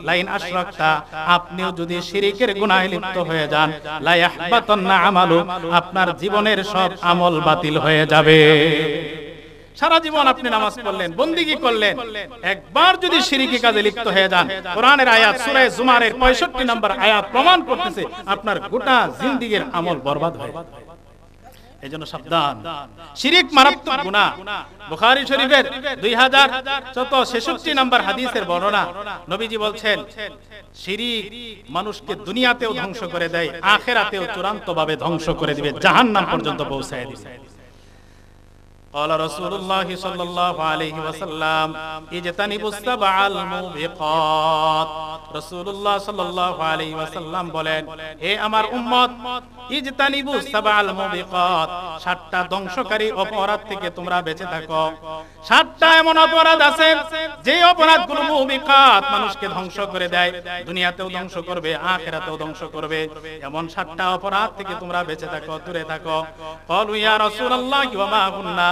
লাইন আশরাকতা, আপনিও যদি শিরকের গুনাহে লিপ্ত হয়ে যান, লা ইয়াহবাতান্না আমালু, আপনার জীবনের সব আমল বাতিল হয়ে যাবে। সারা জীবন আপনি নামাজ পড়লেন, বন্দেগী করলেন, একবার যদি শিরকি কাজে লিপ্ত হয়ে যান, কোরআনের আয়াত সূরা জুমারের 65 নম্বর আয়াত প্রমাণ করতেছে আপনার গোটা জিন্দেগীর আমল বরবাদ হয়ে যাবে। এজন্য সাবধান, শিরক মারাত্মক গুনাহ। বুখারী শরীফের 2066 নম্বর হাদিসের বর্ণনা, নবীজি বলছেন শিরক মানুষকে দুনিয়াতেও ধ্বংস করে দেয়, আখিরাতেও চূড়ান্তভাবে ধ্বংস করে দিবে, জাহান্নাম পর্যন্ত পৌঁছায় দিবে। قال رسول الله صلى الله عليه وسلم اجتنبوا السبع الموبقات। রাসূলুল্লাহ সাল্লাল্লাহু আলাইহি ওয়াসাল্লাম বলেন হে আমার উম্মত, ইজতানিবু সাবআল মুবিকাত, 7টা ধ্বংসকারী অপরাধ থেকে তোমরা বেঁচে থাকো। 7টা এমন অপরাধ আছে যে অপরাধগুলো মুবিকাত, মানুষকে ধ্বংস করে দেয়, দুনিয়াতেও ধ্বংস করবে, আখিরাতেও ধ্বংস করবে। এমন 7টা অপরাধ থেকে তোমরা বেঁচে থাকো, দূরে থাকো। ক্বালু ইয়া রাসূলুল্লাহ ওয়া মা কুননা,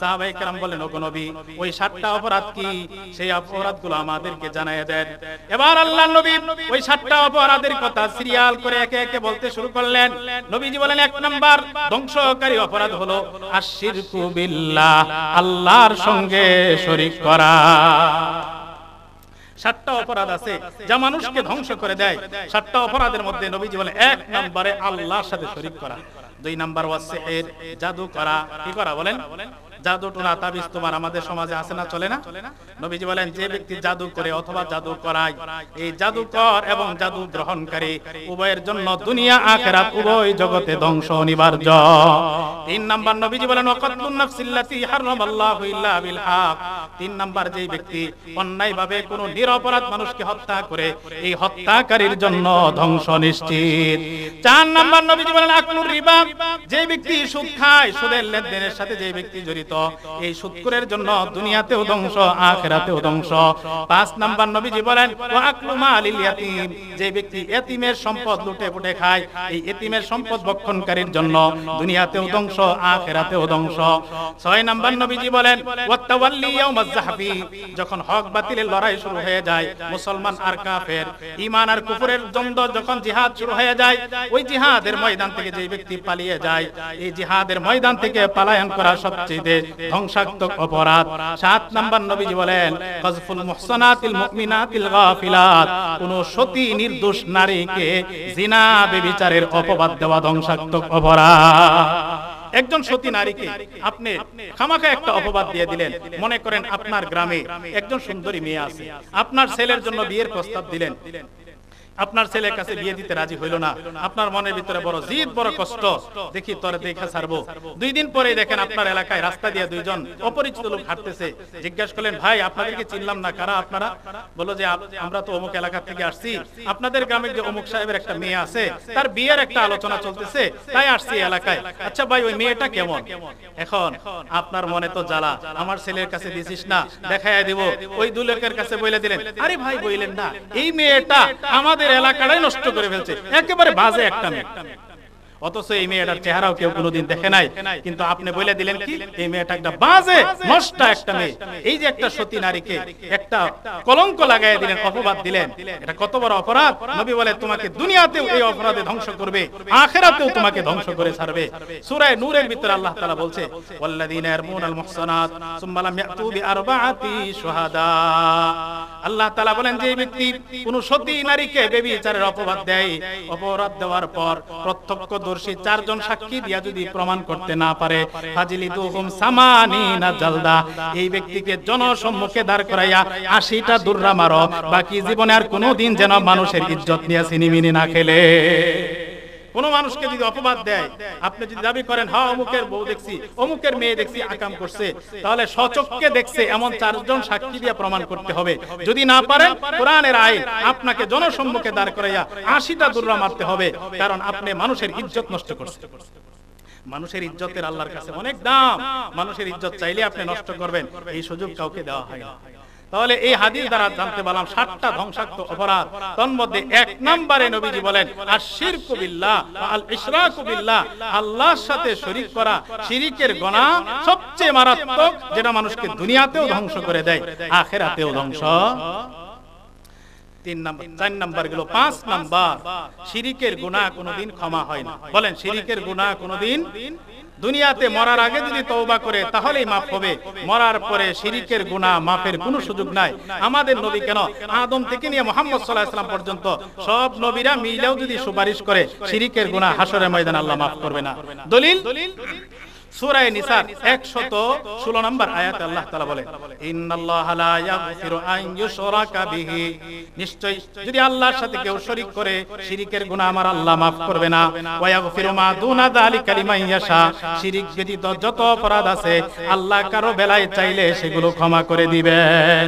সাহাবায়ে কেরাম বলেন ওগো নবী ওই 7টা অপরাধ কি? সেই অপরাধগুলো আমাদেরকে জানায় দেন। এবার আল্লাহর নবী ওই 7টা অপরাধের কথা সিরিয়াল করে একে একে বলতে শুরু করলেন। নবীজি বলেন 1 নাম্বার ধ্বংসকারী অপরাধ হলো আশিরকু বিল্লাহ, আল্লাহর সঙ্গে শরীক করা। 7টা অপরাধ আছে যা মানুষকে ধ্বংস করে দেয়। 7টা অপরাধের মধ্যে নবীজি বলেন 1 নম্বরে আল্লাহর সাথে শরীক করা, 2 নাম্বার ওয়াসিহির, জাদু করা। কি করা বলেন? জাদু টোনা তাবিজ তোমার আমাদের সমাজে আছে না, চলে না? নবীজি বলেন যে ব্যক্তি জাদু করে অথবা জাদু করায়, এই জাদুকর এবং জাদু গ্রহণকারী উভয়ের জন্য দুনিয়া আখিরাত উভয় জগতে ধ্বংস অনিবার্য। 3 নাম্বার নবীজি বলেন ওয়াকাতুন নাফসিল্লাতি হারামাল্লাহু ইল্লা বিল হক। 3 নাম্বার যেই ব্যক্তি অন্যায়ভাবে কোনো নিরপরাধ মানুষকে হত্যা করে, এই হত্যাকারীর জন্য ধ্বংস নিশ্চিত। 4 নাম্বার নবীজি বলেন আকলুর রিবা, যে ব্যক্তি সুদ খায়, সুদের লেনদেনের সাথে যে ব্যক্তি জড়িত, এই সুদখোরের জন্য দুনিয়াতেও ধ্বংস, আখিরাতেও ধ্বংস। 5 নাম্বার নবীজি বলেন ওয়া আকলু মালিল ইয়াতীম, যে ব্যক্তি এতিমের সম্পদ লুটে পুটে খায়, এই এতিমের সম্পদ ভক্ষণকারীর জন্য দুনিয়াতেও ধ্বংস, আখিরাতেও ধ্বংস। 6 নাম্বার নবীজি বলেন ওয়া তাওয়াল্লি ইয়াউমাজ যাহফি, যখন হক বাতিলের লড়াই শুরু হয়ে যায়, মুসলমান আর কাফের, ঈমান আর কুফরের দ্বন্দ্ব যখন জিহাদ শুরু হয়ে যায়, ওই জিহাদের ময়দান থেকে যে ব্যক্তি পালিয়ে যায়, এই জিহাদের ময়দান থেকে পলায়ন করা সবচেয়ে ধ্বংসাত্মক অপরাধ। 7 নাম্বার নবীজি বলেন কাযফুল মুহসানাতিল মুমিনাতিল গাফিলাত, কোন সতী নির্দোষ নারীকে জিনা ব্যভিচারের অপবাদ দেওয়া ধ্বংসাত্মক অপরাধ। একজন সতী নারীকে আপনি খামাখা একটা অপবাদ দিয়ে দিলেন। মনে করেন আপনার গ্রামে একজন সুন্দরী মেয়ে আছে, আপনার ছেলের জন্য বিয়ের প্রস্তাব দিলেন, আপনার ছেলের কাছে বিয়ে দিতে রাজি হইল না, আপনার মনের ভিতরে বড় জিদ, বড় কষ্ট, দেখি তোরে দেখা ছাড়বো। 2 দিন পরেই দেখেন আপনার এলাকায় রাস্তা দিয়ে 2 জন অপরিচিত লোক হাঁটতেছে। জিজ্ঞাসা করলেন, ভাই আপনাদেরকে চিনলাম না, কারা আপনারা? বলল যে আমরা তো অমুক এলাকা থেকে আসছি, আপনাদের গ্রামে যে অমুক সাহেবের একটা মেয়ে আছে, তার বিয়ের একটা আলোচনা চলতেছে, তাই আসছি এলাকায়। আচ্ছা ভাই, ওই মেয়েটা কেমন? এখন আপনার মনে তো জ্বালা, আমার ছেলের কাছে দিছিস না, দেখাইয়া দিব। ওই 2 লোকের কাছে বলে দিলেন, আরে ভাই বইলেন না, এই মেয়েটা আমাদের এলাকাটাই নষ্ট করে ফেলছে, একেবারে বাজে একটা মেয়ে। অথচ এই মেয়েটার চেহারাও কেউ কোনোদিন দেখে নাই, কিন্তু আপনি বলে দিলেন কি এই মেয়েটা একটা বাজে নষ্ট একটা মেয়ে। এই যে একটা সতী নারীকে একটা কলঙ্ক লাগাই দিলেন, অপবাদ দিলেন, এটা কত বড় অপরাধ। নবী বলে তোমাকে দুনিয়াতেও এই অপরাধে ধ্বংস করবে, আখিরাতেও তোমাকে ধ্বংস করে ছাড়বে। সূরা নূরের ভিতরে আল্লাহ তাআলা বলছে, ওয়াল্লাযীনা ইয়ারমুনাল মুহসানাত সুম্মা লাম ইয়াতু বিআরবাআতি শুহাদা। আল্লাহ তাআলা বলেন যে ব্যক্তি কোন সতী নারীকে ব্যভিচারের অপবাদ দেয়, অপরাধ দেওয়ার পর প্রত্যক্ষদর্শী 4 জন সাক্ষী দিয়া যদি প্রমাণ করতে না পারে, ফাজিলিদুহুম সামানিনা জালদা, এই ব্যক্তিকে জনসম্মুখে দাঁড় করাইয়া 80টা দুররা মারো, বাকি জীবনে আর কোনোদিন যেন মানুষের ইজ্জত নিয়ে সিনিমিনি না খেলে। কোন মানুষকে যদি অপবাদ দেয়, আপনি যদি দাবি করেন হ্যাঁ অমুকের বউ দেখছি, অমুকের মেয়ে দেখছি আকাম করছে, তাহলে সচক্ষে দেখছে এমন 4 জন সাক্ষী দিয়ে প্রমাণ করতে হবে। যদি না পারেন, কোরআনের আইন আপনাকে জনসম্মুখে দাঁড় করাইয়া 80টা দুররা মারতে হবে, কারণ আপনি মানুষের ইজ্জত নষ্ট করছেন। মানুষের ইজ্জতের আল্লাহর কাছে অনেক দাম, মানুষের ইজ্জত চাইলে আপনি নষ্ট করবেন, এই সুযোগ কাউকে দেওয়া হয় না। তাহলে এই হাদিস দ্বারা জানতে পারলাম 7টা ধ্বংসাত্মক অপরাধ। তার মধ্যে 1 নম্বরে নবীজি বলেন আশ-শিরকু বিল্লাহ ওয়া আল-ইশরাকু বিল্লাহ, আল্লাহর সাথে শরীক করা, শিরকের গুনাহ সবচেয়ে মারাত্মক, যেটা মানুষকে দুনিয়াতেও ধ্বংস করে দেয়, আখিরাতেও ধ্বংস। 3 নাম্বার, 4 নাম্বার গেল। 5 নাম্বার, শিরকের গুনাহ কোনোদিন ক্ষমা হয় না। বলেন, শিরকের গুনাহ কোনোদিন দুনিয়াতে মরার আগে যদি তওবা করে তাহলেই মাফ হবে, মরার পরে শিরকের গুনাহ মাফের কোনো সুযোগ নাই। আমাদের নবী কেন, আদম থেকে নিয়ে মুহাম্মদ সাল্লাল্লাহু আলাইহি ওয়াসাল্লাম পর্যন্ত সব নবীরা মিলেও যদি সুপারিশ করে, শিরকের গুনাহ হাসরের ময়দানে আল্লাহ মাফ করবে না। দলিল সূরা নিসার 116 নম্বর আয়াতে আল্লাহ তাআলা বলেন, ইন্নাল্লাহা লা ইয়াগফিরু আন ইউশরাকা বিহি, নিশ্চয় যদি আল্লাহর সাথে কেউ শরীক করে, শিরকের গুনাহ আমার আল্লাহ মাফ করবে না। ওয়া ইয়াগফিরু মা দুনা যালিকা লিমান ইয়াশা, শিরক ব্যতীত যত অপরাধ আছে আল্লাহ কারো বেলায় চাইলে সেগুলো ক্ষমা করে দিবেন।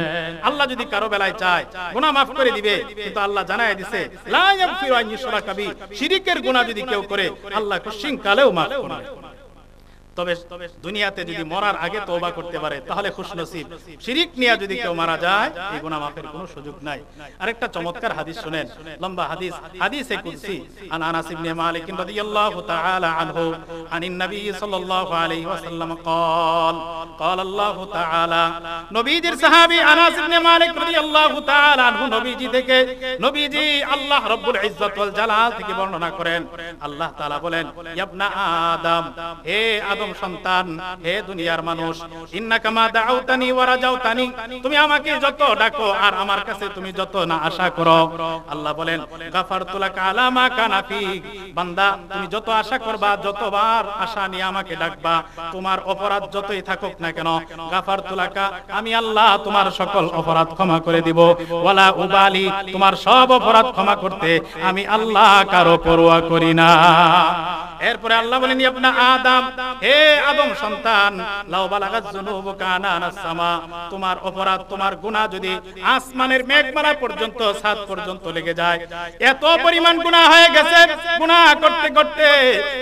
আল্লাহ যদি কারো বেলায় চায় গুনাহ মাফ করে দিবে, কিন্তু আল্লাহ জানায় দিয়েছে লা ইয়াগফিরু আন ইউশরাকা বিহি, শিরকের গুনাহ যদি কেউ করে আল্লাহ কোশ্চিন কালেও মাফ করবে। তবে দুনিয়াতে যদি মরার আগে তওবা করতে পারে তাহলে খুশনসিব। শিরক নিয়ে যদি কেউ মারা যায়, এই গুনাহ মাফের কোনো সুযোগ নাই। আরেকটা চমৎকার হাদিস শুনেন, লম্বা হাদিস, হাদিসে কুদসি, আন আনাস ইবনে মালিক রাদিয়াল্লাহু তাআলা আনহু আনিন নবী সাল্লাল্লাহু আলাইহি ওয়াসাল্লাম قال قال الله تعالى, নবীজির সাহাবী আনাস ইবনে মালিক রাদিয়াল্লাহু তাআলা আনহু নবীজি থেকে, নবীজি আল্লাহ রাব্বুল ইজ্জত ওয়াল জালাল থেকে বর্ণনা করেন, আল্লাহ তাআলা বলেন, ইবনা আদম, হে আদম সন্তান, হে দুনিয়ার মানুষ, ইন্নাকা মা দাউতানি ওয়া রাজাউতানি, তুমি আমাকে যত ডাকো আর আমার কাছে তুমি যত না আশা করো, আল্লাহ বলেন গাফারতু লাকা আলা মা কানা ফিক, বান্দা তুমি যত আশা করবা, যতবার আশা নিয়ে আমাকে ডাকবা, তোমার অপরাধ যতই থাকুক না কেন, গাফারতু লাকা, আমি আল্লাহ তোমার সকল অপরাধ ক্ষমা করে দিব। ওয়ালা উবালি, তোমার সব অপরাধ ক্ষমা করতে আমি আল্লাহ কারো পরোয়া করি না। এরপরে আল্লাহ বলেন, ইবনা আদম, হে আদম সন্তান, লাউ বালাগাত যুনুবুকা আনানাস সামা, তোমার অপরাধ, তোমার গুনাহ যদি আসমানের মেঘমালা পর্যন্ত, ছাদ পর্যন্ত লেগে যায়, এত পরিমাণ গুনাহ হয়ে গেছে, গুনাহ করতে করতে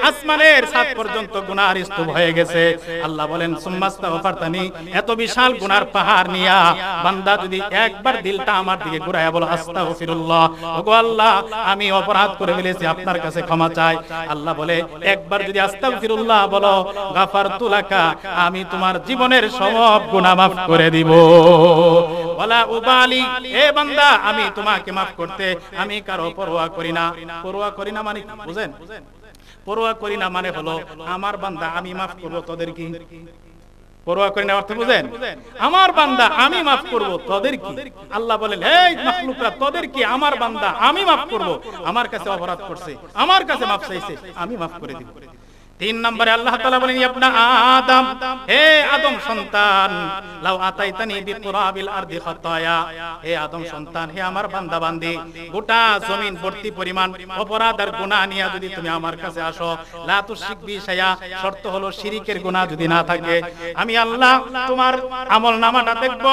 আসমানের ছাদ পর্যন্ত গুনাহর স্তূপ হয়ে গেছে। আল্লাহ বলেন সুম্মাস্তাগফারতানি, এত বিশাল গুনাহর পাহাড় নিয়া বান্দা যদি একবার দিলটা আমার দিকে ঘুরায়া বলো আস্তাগফিরুল্লাহ, ওগো আল্লাহ আমি অপরাধ করে ফেলেছি, আপনার কাছে ক্ষমা চাই, আল্লাহ বলে একবার যদি আস্তাগফিরুল্লাহ বলো, গাফারতু লাকা, আমি তোমার জীবনের সব গুনাহ মাফ করে দিব। ওয়ালা উবালি, হে বান্দা আমি তোমাকে মাফ করতে আমি কারো পরোয়া করি না। পরোয়া করি না মানে বুঝেন? পরোয়া করি না মানে হলো আমার বান্দা আমি মাফ করব, তোদের কি? পরোয়া করি না অর্থ বুঝেন? আমার বান্দা আমি মাফ করব, তোদের কি? আল্লাহ বলেন, হে মাখলুকরা, তোদের কি? আমার বান্দা আমি মাফ করব, আমার কাছে অপরাধ করছে, আমার কাছে মাফ চাইছে, আমি মাফ করে দিব। তিন নম্বরে আল্লাহ তাআলা বলেন ইবনা আদম, হে আদম সন্তান, লাউ আতাইতানি বিকুরাবিল আরদি খাতায়া, হে আদম সন্তান, হে আমার বান্দা বান্দি, গোটা জমিন ভর্তি পরিমাণ অপরাধ আর গুনাহ নিয়ে যদি তুমি আমার কাছে আসো, লা তুশরিক বি শাইআ, শর্ত হলো শিরকের গুনাহ যদি না থাকে, আমি আল্লাহ তোমার আমলনামাটা দেখব,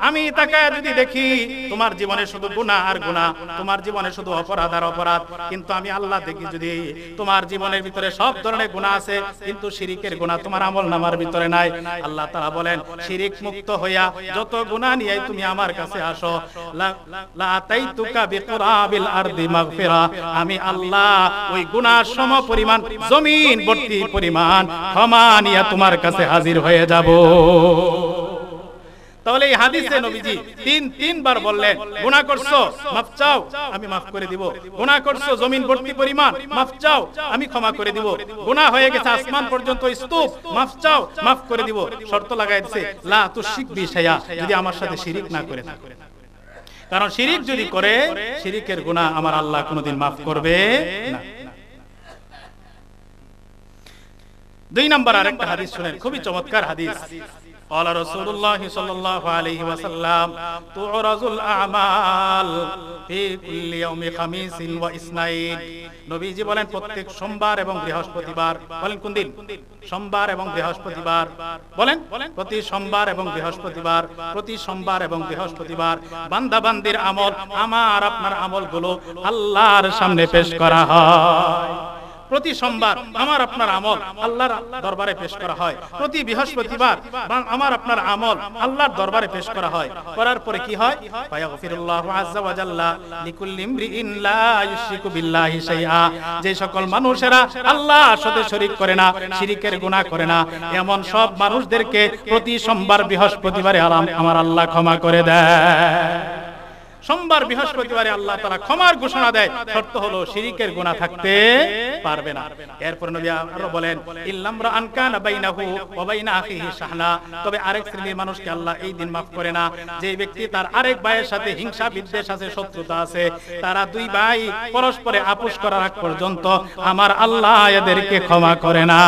আমি তাকায় যদি দেখি তোমার জীবনে শুধু গুনাহ আর গুনাহ, তোমার জীবনে শুধু অপরাধ আর অপরাধ, কিন্তু আমি আল্লাহ দেখি যদি তোমার জীবনের ভিতরে সব ধরনের গুনাহ আছে কিন্তু শিরকের গুনাহ তোমার আমলনামার ভিতরে নাই, আল্লাহ তাআলা বলেন শিরক মুক্ত হইয়া যত গুনাহ নিয়ে তুমি আমার কাছে আসো, লা আতাইতুকা বিকুরাবিল আরদি মাগফিরা, আমি আল্লাহ ওই গুনাহ সম পরিমাণ জমিন ভর্তি পরিমাণ ক্ষমা নিয়ে তোমার কাছে হাজির হয়ে যাব। তাহলে এই হাদিসে নবীজি তিনবার বললেন গুনাহ করছো মাফ চাও আমি মাফ করে দিব, গুনাহ করছো জমিন ভর্তি পরিমাণ মাফ চাও আমি ক্ষমা করে দিব, গুনাহ হয়ে গেছে আসমান পর্যন্ত স্তূপ মাফ চাও মাফ করে দিব, শর্ত লাগাই দিয়েছে লা তুশরিক বি শাইআ, যদি আমার সাথে শিরক না করে থাকে, কারণ শিরক যদি করে শিরকের গুনাহ আমার আল্লাহ কোনোদিন মাফ করবে না। দুই নম্বর আরেকটা হাদিস শুনেন, খুবই চমৎকার হাদিস। قال رسول الله صلى الله عليه وسلم تعرض الأعمال في كل يوم خميس واثنين, নবীজি বলেন প্রত্যেক সোমবার এবং বৃহস্পতিবার, বলেন কোন দিন? সোমবার এবং বৃহস্পতিবার, বলেন প্রতি সোমবার এবং বৃহস্পতিবার, প্রতি সোমবার এবং বৃহস্পতিবার বান্দা বান্দির আমল, আমার আপনার আমলগুলো আল্লাহর সামনে পেশ করা হয়। প্রতি সোমবার আমার আপনার আমল আল্লাহর দরবারে পেশ করা হয়, প্রতি বৃহস্পতিবার আমার আপনার আমল আল্লাহর দরবারে পেশ করা হয়। করার পরে কি হয়? ফায়াগফিরুল্লাহু আযজা ওয়া জাল্লা লিকুল্লি ইমরিইন লা ইউশরিকু বিল্লাহি শাইআ, যে সকল মানুষেরা আল্লাহর সাথে শরীক করে না, শিরকের গুনাহ করে না, এমন সব মানুষদেরকে প্রতি সোমবার বৃহস্পতিবারে আমার আল্লাহ ক্ষমা করে দেয়। সোমবার বৃহস্পতিবারে আল্লাহ তাআলা ক্ষমার ঘোষণা দেয়, শর্ত হলো শিরকের গুনাহ থাকতে পারবে না। এরপর নবী আরো বলেন ইল্লামরা আনকানা বাইনাহু ওয়া বাইনা আখিহি শাহনা, তবে আরেক শ্রেণীর মানুষকে আল্লাহ এই দিন মাফ করে না, যে ব্যক্তি তার আরেক ভাইয়ের সাথে হিংসা বিদ্বেষ আছে, শত্রুতা আছে, তারা দুই ভাই পরস্পরে আপোষ করার আগ পর্যন্ত আমার আল্লাহ এদেরকে ক্ষমা করে না।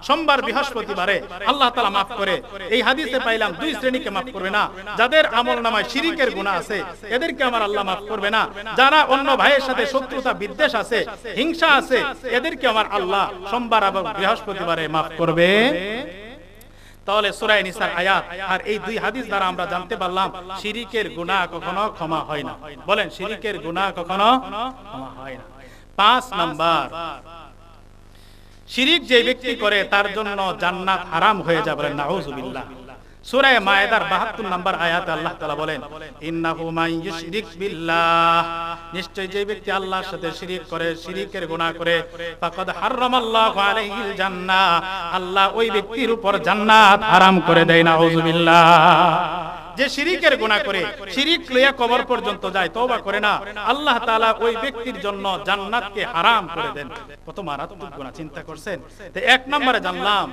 সোমবার বৃহস্পতিবারে আল্লাহ তাআলা মাফ করে। এই হাদিসে পাইলাম দুই শ্রেণীকে মাফ করবে না, যাদের আমলনামায় শিরকের গুনাহ আছে এদেরকে আমার আল্লাহ মাফ করবে না, যারা অন্য ভাইয়ের সাথে শত্রুতা বিদ্বেষ আছে, হিংসা আছে, এদেরকে আমার আল্লাহ সোমবার এবং বৃহস্পতিবারে মাফ করবে। তাহলে সূরা নিসার আয়াত আর এই দুই হাদিস দ্বারা আমরা জানতে পারলাম শিরকের গুনাহ কখনো ক্ষমা হয় না। বলেন শিরকের গুনাহ কখনো ক্ষমা হয় না। 5 নাম্বার, শিরক যে ব্যক্তি করে তার জন্য জান্নাত হারাম হয়ে যাবে, বলেন নাউযুবিল্লাহ। সূরা মায়েদার 72 নম্বর আয়াতে আল্লাহ তাআলা বলেন ইন্নাহু মান ইউশরিক বিল্লাহ, নিশ্চয় যে ব্যক্তি আল্লাহর সাথে শিরক করে, শিরকের গুনাহ করে, ফাকাদ হারামাল্লাহু আলাইহিল জান্নাহ, আল্লাহ ওই ব্যক্তির উপর জান্নাত হারাম করে দেয়। নাউযুবিল্লাহ। যে শিরকের গুনাহ করে, শিরক লইয়া কবর পর্যন্ত যায়, তওবা করে না, আল্লাহ তাআলা ওই ব্যক্তির জন্য জান্নাতকে হারাম করে দেন। কত মারাত্মক গুনাহ, চিন্তা করছেন? তো এক নম্বরে জানলাম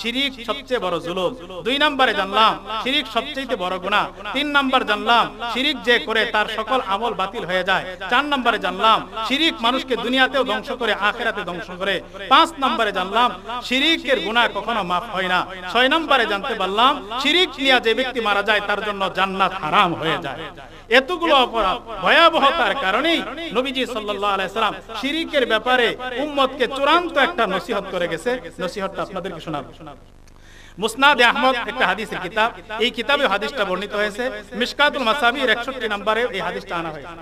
শিরক সবচেয়ে বড় জুলুম, দুই নম্বরে জানলাম শিরক সবচেয়ে বড় গুনাহ, তিন নম্বর জানলাম শিরক যে করে তার সকল আমল বাতিল হয়ে যায়, চার নম্বরে জানলাম শিরক মানুষকে দুনিয়াতেও ধ্বংস করে আখিরাতে ধ্বংস করে, পাঁচ নম্বরে জানলাম শিরকের গুনাহ কখনো মাফ হয় না, ছয় নম্বরে জানতে পারলাম শিরক নিয়ে যে ব্যক্তি মারা যায় তার জন্য জান্নাত হারাম হয়ে যায়। এতগুলো অপরাধ ভয়াবহতার কারণেই নবীজি সাল্লাল্লাহু আলাইহি সাল্লাম শিরকের ব্যাপারে উম্মতকে চূড়ান্ত একটা নসিহত করে গেছে। নসিহতটা আপনাদেরকে শোনাবো। মুসনাদ আহমদ একটা হাদিসের কিতাব, এই কিতাবে হাদিসটা বর্ণিত হয়েছে। মিশকাতুল মাসাবির 61 নম্বরে এই হাদিসটা আনা হয়েছে।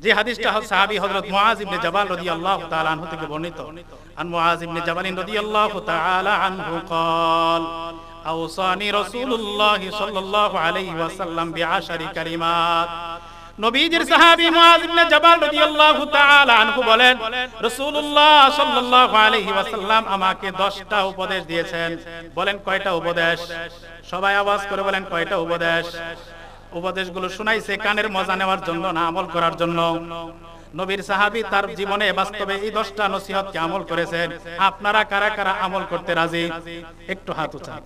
যে হাদিসটা সাহাবী হযরত মুআজ ইবনে জাবাল রাদিয়াল্লাহু তাআলা আনহু থেকে বর্ণিত। আন মুআজ ইবনে জাবাল রাদিয়াল্লাহু তাআলা আনহু قال আওসানি রাসূলুল্লাহ সাল্লাল্লাহু আলাইহি ওয়াসাল্লাম বিআশারি কালিমাত, নবীজির সাহাবী মুআজ ইবনে জাবাল রাদিয়াল্লাহু তাআলা আনহু বলেন রাসূলুল্লাহ সাল্লাল্লাহু আলাইহি ওয়াসাল্লাম আমাকে 10টা উপদেশ দিয়েছেন। বলেন কয়টা উপদেশ? সবাই আওয়াজ করে বলেন কয়টা উপদেশ? উপদেশগুলো শুনাইছে কানের মজা নেওয়ার জন্য না আমল করার জন্য? নবীর সাহাবী তার জীবনে বাস্তবে এই 10টা নসিহতকে আমল করেছেন। আপনারা কারা কারা আমল করতে রাজি? একটু হাত উঁচান।